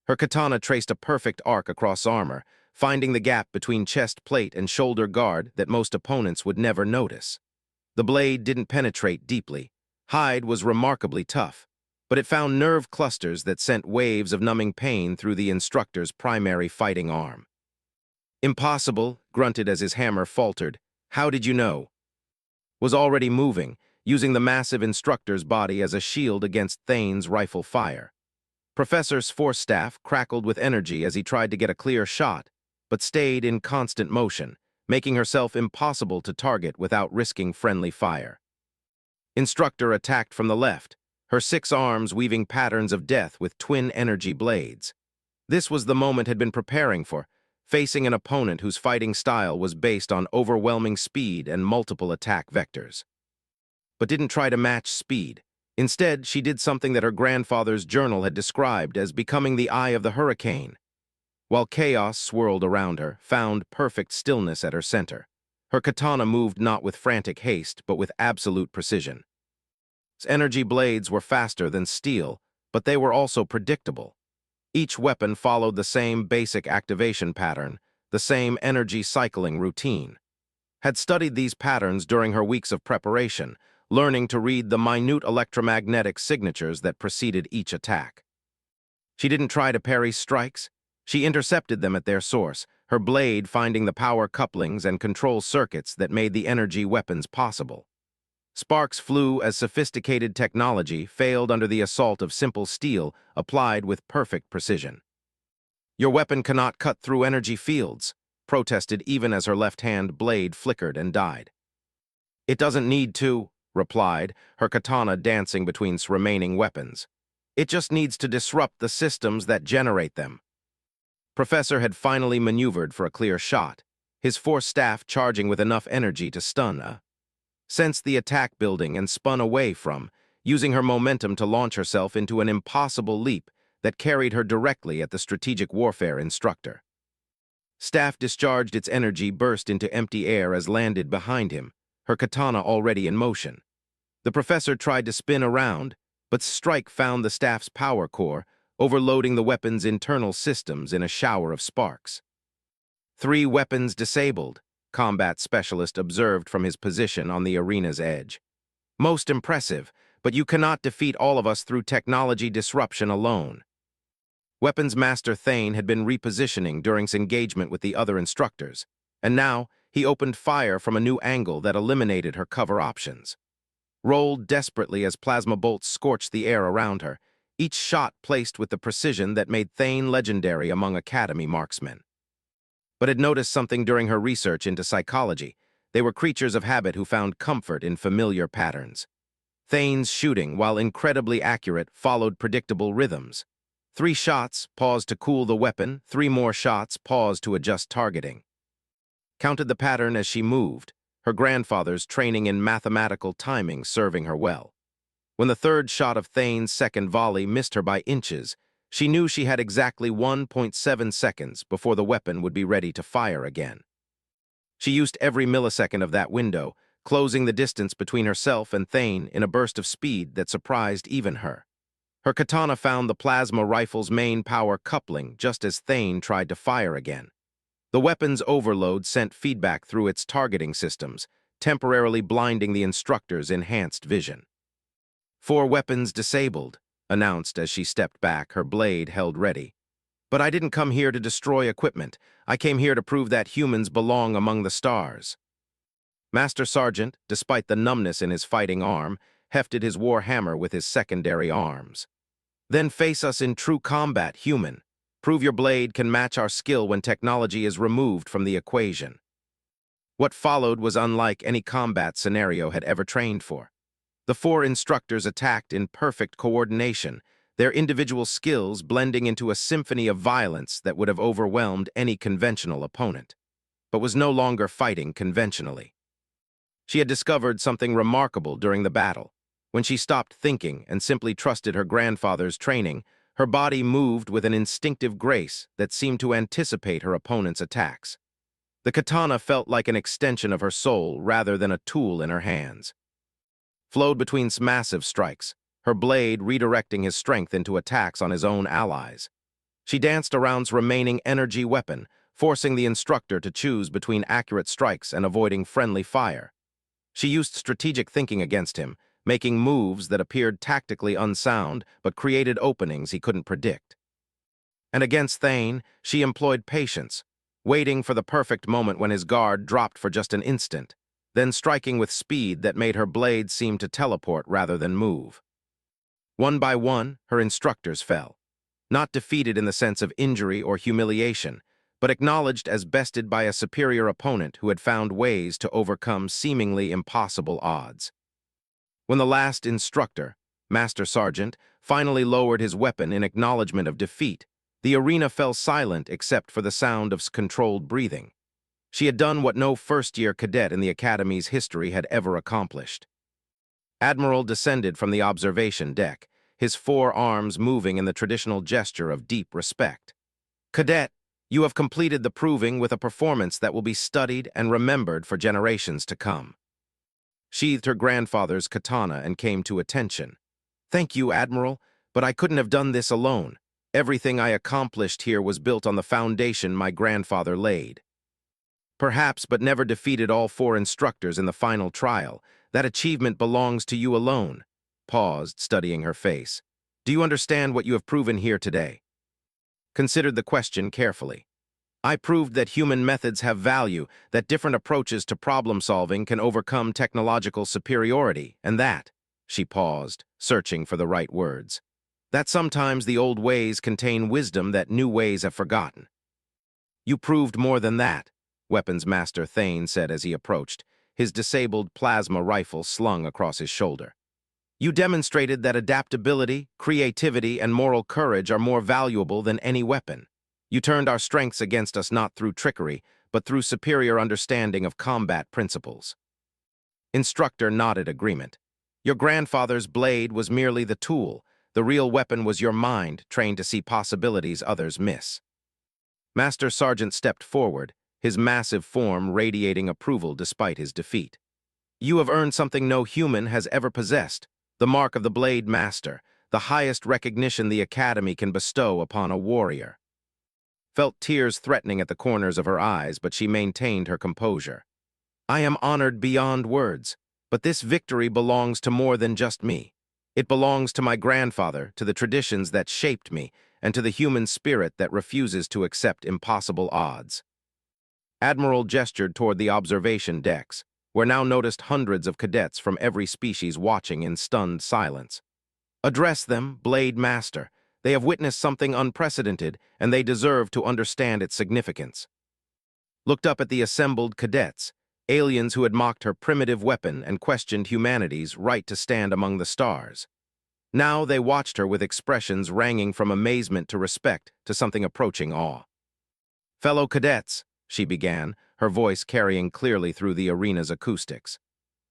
Her katana traced a perfect arc across armor, finding the gap between chest plate and shoulder guard that most opponents would never notice. The blade didn't penetrate deeply. Hide was remarkably tough, but it found nerve clusters that sent waves of numbing pain through the instructor's primary fighting arm. "Impossible," grunted as his hammer faltered. "How did you know?" Was already moving, using the massive instructor's body as a shield against Thane's rifle fire. Professor's force staff crackled with energy as he tried to get a clear shot, but stayed in constant motion, making herself impossible to target without risking friendly fire. Instructor attacked from the left, her 6 arms weaving patterns of death with twin energy blades. This was the moment had been preparing for, facing an opponent whose fighting style was based on overwhelming speed and multiple attack vectors. But didn't try to match speed. Instead, she did something that her grandfather's journal had described as becoming the eye of the hurricane. While chaos swirled around her, found perfect stillness at her center. Her katana moved not with frantic haste, but with absolute precision. Its energy blades were faster than steel, but they were also predictable. Each weapon followed the same basic activation pattern, the same energy cycling routine. Had studied these patterns during her weeks of preparation, learning to read the minute electromagnetic signatures that preceded each attack. She didn't try to parry strikes. She intercepted them at their source, her blade finding the power couplings and control circuits that made the energy weapons possible. Sparks flew as sophisticated technology failed under the assault of simple steel applied with perfect precision. "Your weapon cannot cut through energy fields," protested even as her left-hand blade flickered and died. "It doesn't need to," replied, her katana dancing between its remaining weapons. "It just needs to disrupt the systems that generate them." Professor had finally maneuvered for a clear shot, his force staff charging with enough energy to stun her. Sensed the attack building and spun away from, using her momentum to launch herself into an impossible leap that carried her directly at the strategic warfare instructor. Staff discharged its energy burst into empty air as landed behind him, her katana already in motion. The professor tried to spin around, but strike found the staff's power core, overloading the weapon's internal systems in a shower of sparks. "3 weapons disabled," combat specialist observed from his position on the arena's edge. "Most impressive, but you cannot defeat all of us through technology disruption alone." Weapons Master Thane had been repositioning during his engagement with the other instructors, and now he opened fire from a new angle that eliminated her cover options. Rolled desperately as plasma bolts scorched the air around her, each shot placed with the precision that made Thane legendary among Academy marksmen. But had noticed something during her research into psychology. They were creatures of habit who found comfort in familiar patterns. Thane's shooting, while incredibly accurate, followed predictable rhythms. 3 shots, pause to cool the weapon, 3 more shots, pause to adjust targeting. Counted the pattern as she moved, her grandfather's training in mathematical timing serving her well. When the 3rd shot of Thane's second volley missed her by inches, she knew she had exactly 1.7 seconds before the weapon would be ready to fire again. She used every millisecond of that window, closing the distance between herself and Thane in a burst of speed that surprised even her. Her katana found the plasma rifle's main power coupling just as Thane tried to fire again. The weapon's overload sent feedback through its targeting systems, temporarily blinding the instructor's enhanced vision. 4 weapons disabled, announced as she stepped back, her blade held ready. "But I didn't come here to destroy equipment. I came here to prove that humans belong among the stars." Master Sergeant, despite the numbness in his fighting arm, hefted his war hammer with his secondary arms. "Then face us in true combat, human. Prove your blade can match our skill when technology is removed from the equation." What followed was unlike any combat scenario had ever trained for. The 4 instructors attacked in perfect coordination, their individual skills blending into a symphony of violence that would have overwhelmed any conventional opponent, but was no longer fighting conventionally. She had discovered something remarkable during the battle. When she stopped thinking and simply trusted her grandfather's training, Her body moved with an instinctive grace that seemed to anticipate her opponent's attacks. The katana felt like an extension of her soul rather than a tool in her hands. Flowed between massive strikes, her blade redirecting his strength into attacks on his own allies. She danced around's remaining energy weapon, forcing the instructor to choose between accurate strikes and avoiding friendly fire. She used strategic thinking against him, making moves that appeared tactically unsound but created openings he couldn't predict. And against Thane, she employed patience, waiting for the perfect moment when his guard dropped for just an instant, then striking with speed that made her blade seem to teleport rather than move. One by one, her instructors fell, not defeated in the sense of injury or humiliation, but acknowledged as bested by a superior opponent who had found ways to overcome seemingly impossible odds. When the last instructor, Master Sergeant, finally lowered his weapon in acknowledgement of defeat, the arena fell silent except for the sound of controlled breathing. She had done what no first-year cadet in the Academy's history had ever accomplished. Admiral descended from the observation deck, his forearms moving in the traditional gesture of deep respect. "Cadet, you have completed the proving with a performance that will be studied and remembered for generations to come." Sheathed her grandfather's katana and came to attention. "Thank you, Admiral, but I couldn't have done this alone. Everything I accomplished here was built on the foundation my grandfather laid." "Perhaps, but never defeated all 4 instructors in the final trial. That achievement belongs to you alone." Paused, studying her face. "Do you understand what you have proven here today?" Considered the question carefully. "I proved that human methods have value, that different approaches to problem-solving can overcome technological superiority, and that," she paused, searching for the right words, "that sometimes the old ways contain wisdom that new ways have forgotten." "You proved more than that," Weapons Master Thane said as he approached, his disabled plasma rifle slung across his shoulder. "You demonstrated that adaptability, creativity, and moral courage are more valuable than any weapon. You turned our strengths against us not through trickery, but through superior understanding of combat principles." Instructor nodded agreement. "Your grandfather's blade was merely the tool. The real weapon was your mind, trained to see possibilities others miss." Master Sergeant stepped forward, his massive form radiating approval despite his defeat. "You have earned something no human has ever possessed, the mark of the Blade Master, the highest recognition the Academy can bestow upon a warrior." Felt tears threatening at the corners of her eyes, but she maintained her composure. "I am honored beyond words, but this victory belongs to more than just me. It belongs to my grandfather, to the traditions that shaped me, and to the human spirit that refuses to accept impossible odds." Admiral gestured toward the observation decks, where now noticed hundreds of cadets from every species watching in stunned silence. "Address them, Blade Master. They have witnessed something unprecedented, and they deserve to understand its significance." Looked up at the assembled cadets, aliens who had mocked her primitive weapon and questioned humanity's right to stand among the stars. Now they watched her with expressions ranging from amazement to respect to something approaching awe. "Fellow cadets," she began, her voice carrying clearly through the arena's acoustics.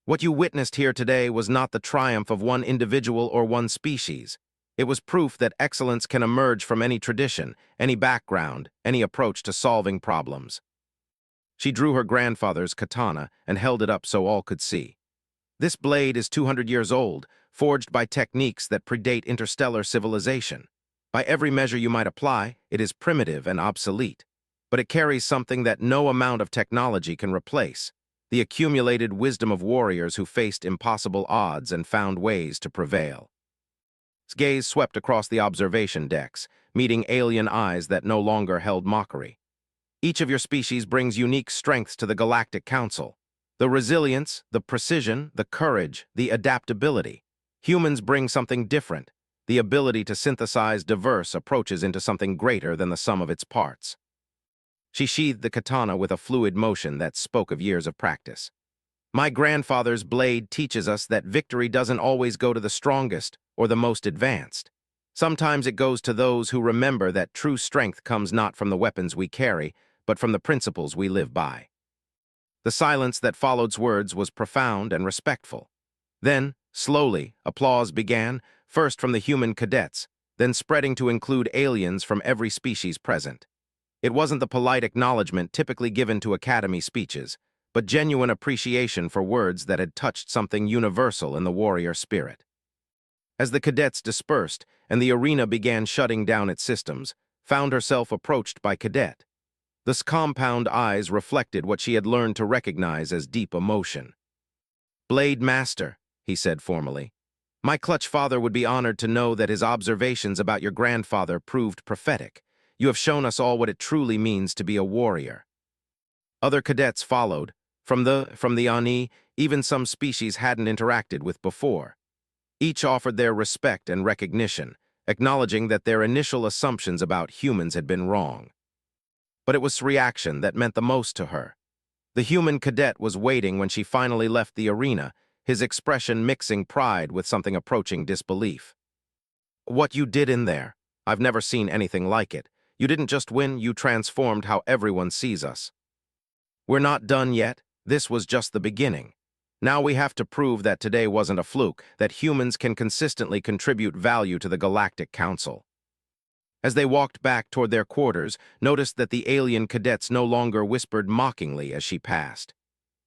"What you witnessed here today was not the triumph of one individual or one species. It was proof that excellence can emerge from any tradition, any background, any approach to solving problems." She drew her grandfather's katana and held it up so all could see. "This blade is 200 years old, forged by techniques that predate interstellar civilization. By every measure you might apply, it is primitive and obsolete. But it carries something that no amount of technology can replace: the accumulated wisdom of warriors who faced impossible odds and found ways to prevail." His gaze swept across the observation decks, meeting alien eyes that no longer held mockery. "Each of your species brings unique strengths to the Galactic Council. The resilience, the precision, the courage, the adaptability. Humans bring something different, the ability to synthesize diverse approaches into something greater than the sum of its parts." She sheathed the katana with a fluid motion that spoke of years of practice. "My grandfather's blade teaches us that victory doesn't always go to the strongest or the most advanced. Sometimes it goes to those who remember that true strength comes not from the weapons we carry, but from the principles we live by." The silence that followed words was profound and respectful. Then, slowly, applause began, first from the human cadets, then spreading to include aliens from every species present. It wasn't the polite acknowledgement typically given to Academy speeches, but genuine appreciation for words that had touched something universal in the warrior spirit. As the cadets dispersed and the arena began shutting down its systems, found herself approached by Cadet. This compound eyes reflected what she had learned to recognize as deep emotion. "Blade Master," he said formally, "my clutch father would be honored to know that his observations about your grandfather proved prophetic. You have shown us all what it truly means to be a warrior." Other cadets followed, from the Ani, even some species hadn't interacted with before. Each offered their respect and recognition, acknowledging that their initial assumptions about humans had been wrong. But it was reaction that meant the most to her. The human cadet was waiting when she finally left the arena, his expression mixing pride with something approaching disbelief. "What you did in there, I've never seen anything like it. You didn't just win, you transformed how everyone sees us. We're not done yet. This was just the beginning. Now we have to prove that today wasn't a fluke, that humans can consistently contribute value to the Galactic Council." As they walked back toward their quarters, noticed that the alien cadets no longer whispered mockingly as she passed.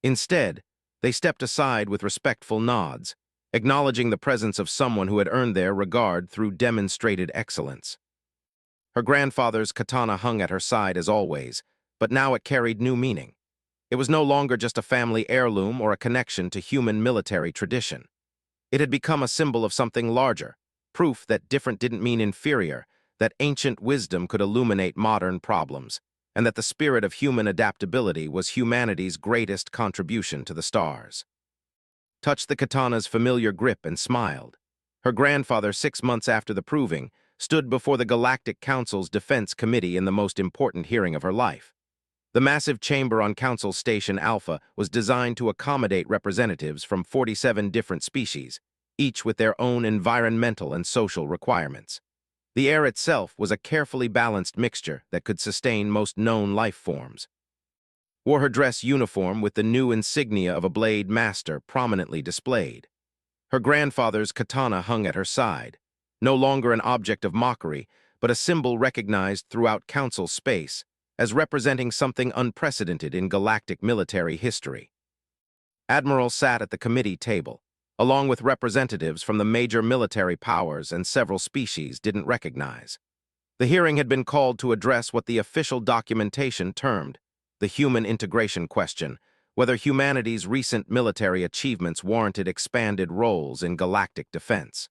Instead, they stepped aside with respectful nods, acknowledging the presence of someone who had earned their regard through demonstrated excellence. Her grandfather's katana hung at her side as always, but now it carried new meaning. It was no longer just a family heirloom or a connection to human military tradition. It had become a symbol of something larger, proof that different didn't mean inferior, that ancient wisdom could illuminate modern problems, and that the spirit of human adaptability was humanity's greatest contribution to the stars. Touched the katana's familiar grip and smiled. Her grandfather, 6 months after the proving, stood before the Galactic Council's Defense Committee in the most important hearing of her life. The massive chamber on Council Station Alpha was designed to accommodate representatives from 47 different species, each with their own environmental and social requirements. The air itself was a carefully balanced mixture that could sustain most known life forms. Wore her dress uniform with the new insignia of a Blade Master prominently displayed. Her grandfather's katana hung at her side, no longer an object of mockery, but a symbol recognized throughout Council space as representing something unprecedented in galactic military history. Admiral sat at the committee table, along with representatives from the major military powers and several species didn't recognize. The hearing had been called to address what the official documentation termed the human integration question, whether humanity's recent military achievements warranted expanded roles in galactic defense.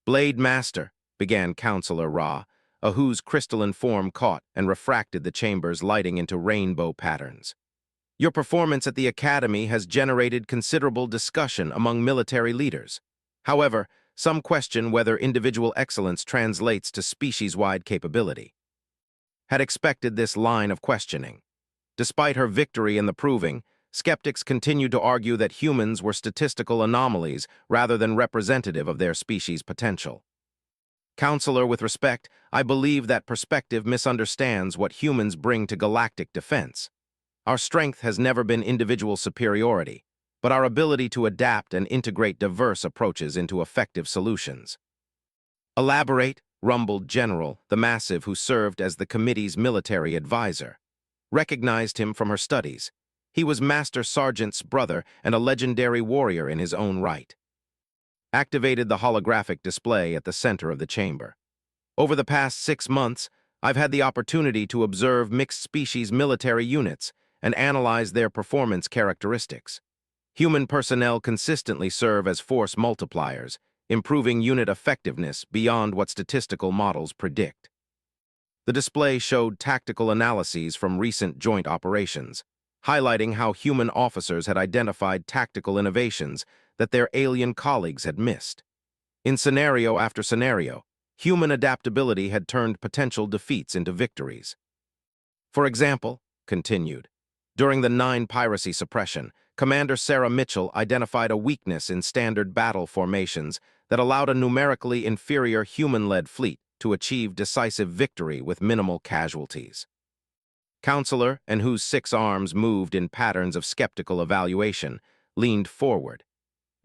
"Blade Master," began Counselor Ra, whose crystalline form caught and refracted the chamber's lighting into rainbow patterns. "Your performance at the Academy has generated considerable discussion among military leaders. However, some question whether individual excellence translates to species-wide capability." Had expected this line of questioning. Despite her victory in the proving, skeptics continued to argue that humans were statistical anomalies rather than representative of their species' potential. "Counselor, with respect, I believe that perspective misunderstands what humans bring to galactic defense. Our strength has never been individual superiority, but our ability to adapt and integrate diverse approaches into effective solutions." "Elaborate," rumbled General, the Massive who served as the committee's military advisor. Recognized him from her studies. He was Master Sergeant's brother and a legendary warrior in his own right. Activated the holographic display at the center of the chamber. "Over the past 6 months, I've had the opportunity to observe mixed-species military units and analyze their performance characteristics. Human personnel consistently serve as force multipliers, improving unit effectiveness beyond what statistical models predict." The display showed tactical analyses from recent joint operations, highlighting how human officers had identified tactical innovations that their alien colleagues had missed. In scenario after scenario, human adaptability had turned potential defeats into victories. "For example," continued, "during the 9 piracy suppression, Commander Sarah Mitchell identified a weakness in standard battle formations that allowed a numerically inferior human-led fleet to achieve decisive victory with minimal casualties." Counselor, and whose 6 arms moved in patterns of skeptical evaluation, leaned forward.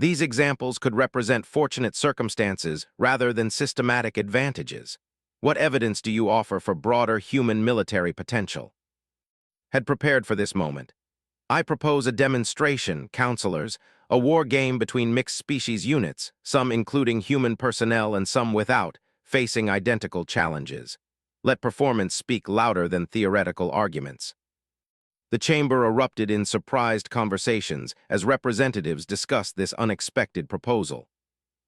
These examples could represent fortunate circumstances rather than systematic advantages. What evidence do you offer for broader human military potential? Had prepared for this moment. I propose a demonstration, counselors, a war game between mixed species units, some including human personnel and some without, facing identical challenges. Let performance speak louder than theoretical arguments. The chamber erupted in surprised conversations as representatives discussed this unexpected proposal.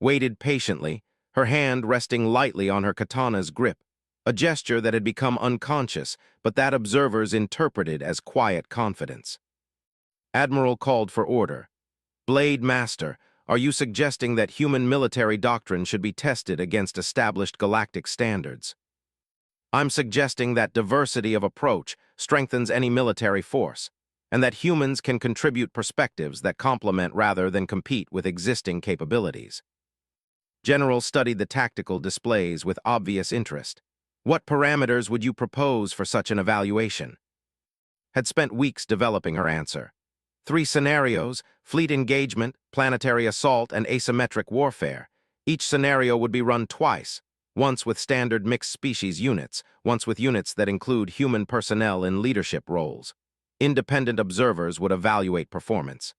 Waited patiently, her hand resting lightly on her katana's grip, a gesture that had become unconscious, but that observers interpreted as quiet confidence. Admiral called for order. Blade Master, are you suggesting that human military doctrine should be tested against established galactic standards? I'm suggesting that diversity of approach strengthens any military force, and that humans can contribute perspectives that complement rather than compete with existing capabilities. General studied the tactical displays with obvious interest. What parameters would you propose for such an evaluation? Had spent weeks developing her answer. 3 scenarios: fleet engagement, planetary assault, and asymmetric warfare. Each scenario would be run twice, once with standard mixed species units, once with units that include human personnel in leadership roles. Independent observers would evaluate performance.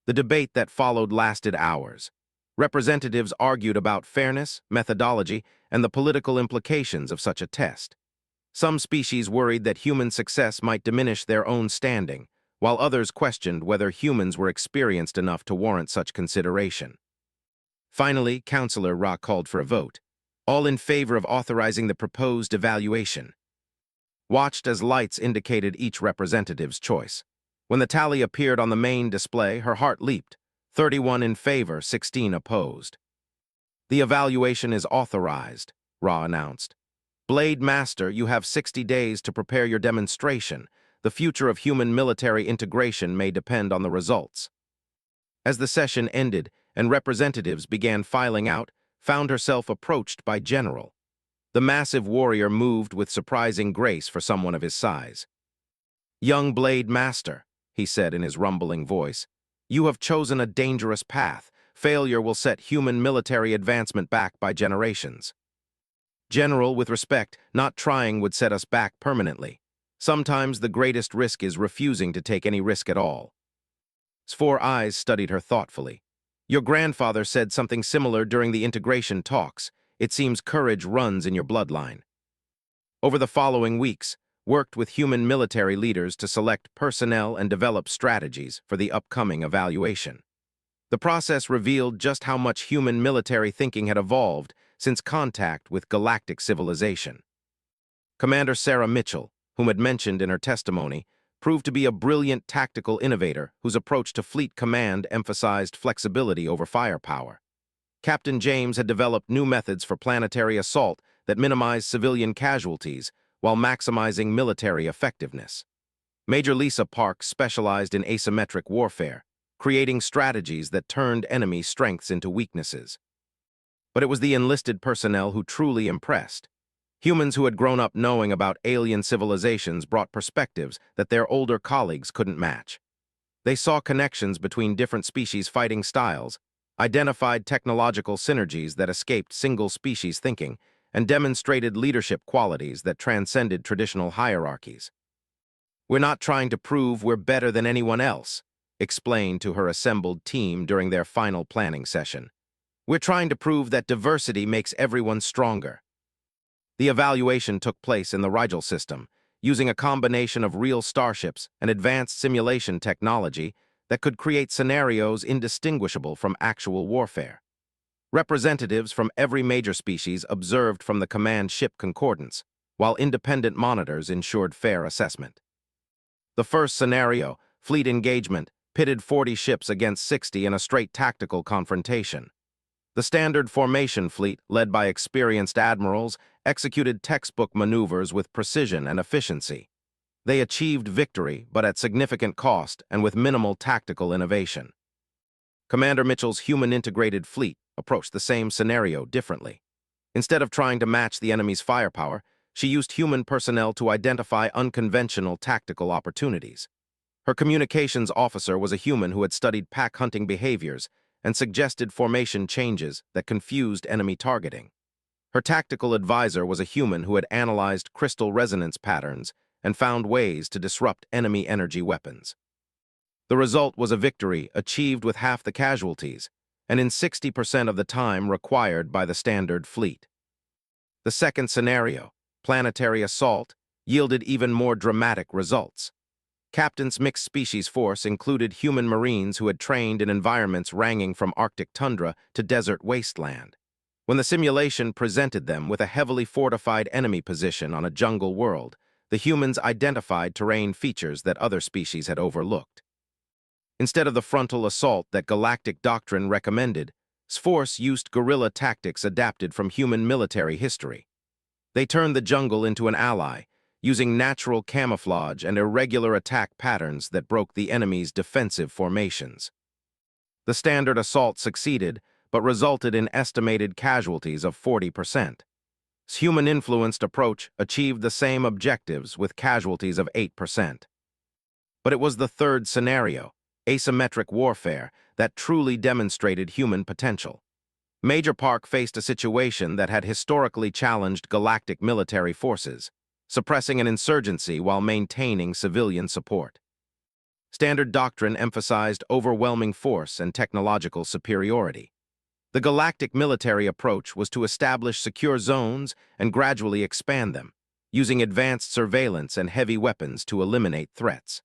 The debate that followed lasted hours. Representatives argued about fairness, methodology, and the political implications of such a test. Some species worried that human success might diminish their own standing, while others questioned whether humans were experienced enough to warrant such consideration. Finally, Counselor Ra called for a vote, all in favor of authorizing the proposed evaluation. Watched as lights indicated each representative's choice. When the tally appeared on the main display, her heart leaped. 31 in favor, 16 opposed. The evaluation is authorized, Ra announced. Blade Master, you have 60 days to prepare your demonstration. The future of human military integration may depend on the results. As the session ended and representatives began filing out, found herself approached by General. The massive warrior moved with surprising grace for someone of his size. Young Blade Master, he said in his rumbling voice, you have chosen a dangerous path. Failure will set human military advancement back by generations. General, with respect, not trying would set us back permanently. Sometimes the greatest risk is refusing to take any risk at all. His 4 eyes studied her thoughtfully. Your grandfather said something similar during the integration talks. It seems courage runs in your bloodline. Over the following weeks, worked with human military leaders to select personnel and develop strategies for the upcoming evaluation. The process revealed just how much human military thinking had evolved since contact with galactic civilization. Commander Sarah Mitchell, whom had mentioned in her testimony, proved to be a brilliant tactical innovator whose approach to fleet command emphasized flexibility over firepower. Captain James had developed new methods for planetary assault that minimized civilian casualties while maximizing military effectiveness. Major Lisa Parks specialized in asymmetric warfare, creating strategies that turned enemy strengths into weaknesses. But it was the enlisted personnel who truly impressed. Humans who had grown up knowing about alien civilizations brought perspectives that their older colleagues couldn't match. They saw connections between different species fighting styles, identified technological synergies that escaped single-species thinking, and demonstrated leadership qualities that transcended traditional hierarchies. We're not trying to prove we're better than anyone else, explained to her assembled team during their final planning session. We're trying to prove that diversity makes everyone stronger. The evaluation took place in the Rigel system, using a combination of real starships and advanced simulation technology that could create scenarios indistinguishable from actual warfare. Representatives from every major species observed from the command ship concordance, while independent monitors ensured fair assessment. The first scenario, fleet engagement, pitted 40 ships against 60 in a straight tactical confrontation. The standard formation fleet, led by experienced admirals, executed textbook maneuvers with precision and efficiency. They achieved victory, but at significant cost and with minimal tactical innovation. Commander Mitchell's human-integrated fleet approached the same scenario differently. Instead of trying to match the enemy's firepower, she used human personnel to identify unconventional tactical opportunities. Her communications officer was a human who had studied pack hunting behaviors and suggested formation changes that confused enemy targeting. Her tactical advisor was a human who had analyzed crystal resonance patterns and found ways to disrupt enemy energy weapons. The result was a victory achieved with half the casualties, and in 60% of the time required by the standard fleet. The second scenario, planetary assault, yielded even more dramatic results. Captain's mixed species force included human marines who had trained in environments ranging from Arctic tundra to desert wasteland. When the simulation presented them with a heavily fortified enemy position on a jungle world, the humans identified terrain features that other species had overlooked. Instead of the frontal assault that Galactic doctrine recommended, SForce used guerrilla tactics adapted from human military history. They turned the jungle into an ally, using natural camouflage and irregular attack patterns that broke the enemy's defensive formations. The standard assault succeeded, but resulted in estimated casualties of 40%. Human-influenced approach achieved the same objectives with casualties of 8%. But it was the third scenario, asymmetric warfare, that truly demonstrated human potential. Major Park faced a situation that had historically challenged galactic military forces, suppressing an insurgency while maintaining civilian support. Standard doctrine emphasized overwhelming force and technological superiority. The galactic military approach was to establish secure zones and gradually expand them, using advanced surveillance and heavy weapons to eliminate threats.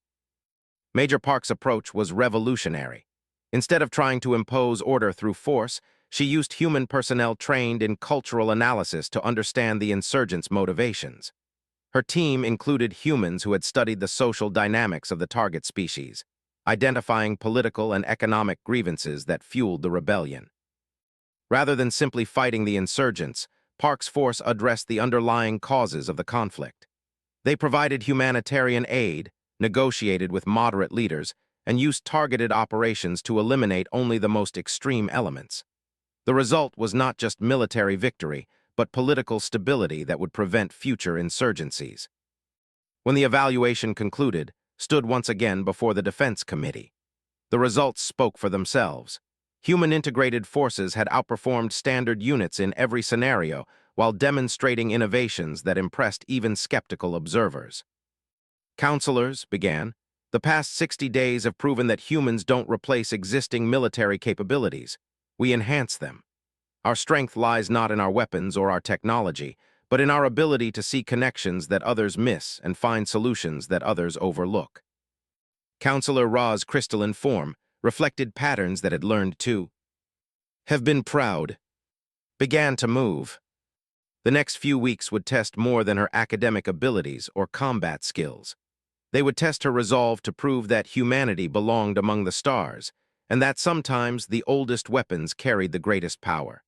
Major Park's approach was revolutionary. Instead of trying to impose order through force, she used human personnel trained in cultural analysis to understand the insurgents' motivations. Her team included humans who had studied the social dynamics of the target species, identifying political and economic grievances that fueled the rebellion. Rather than simply fighting the insurgents, Park's force addressed the underlying causes of the conflict. They provided humanitarian aid, negotiated with moderate leaders, and used targeted operations to eliminate only the most extreme elements. The result was not just military victory, but political stability that would prevent future insurgencies. When the evaluation concluded, stood once again before the Defense Committee. The results spoke for themselves. Human-integrated forces had outperformed standard units in every scenario while demonstrating innovations that impressed even skeptical observers. Counselors, began, the past 60 days have proven that humans don't replace existing military capabilities. We enhance them. Our strength lies not in our weapons or our technology, but in our ability to see connections that others miss and find solutions that others overlook. Counselor Ra's crystalline form reflected patterns that had learned to have been proud, began to move. The next few weeks would test more than her academic abilities or combat skills. They would test her resolve to prove that humanity belonged among the stars, and that sometimes the oldest weapons carried the greatest power.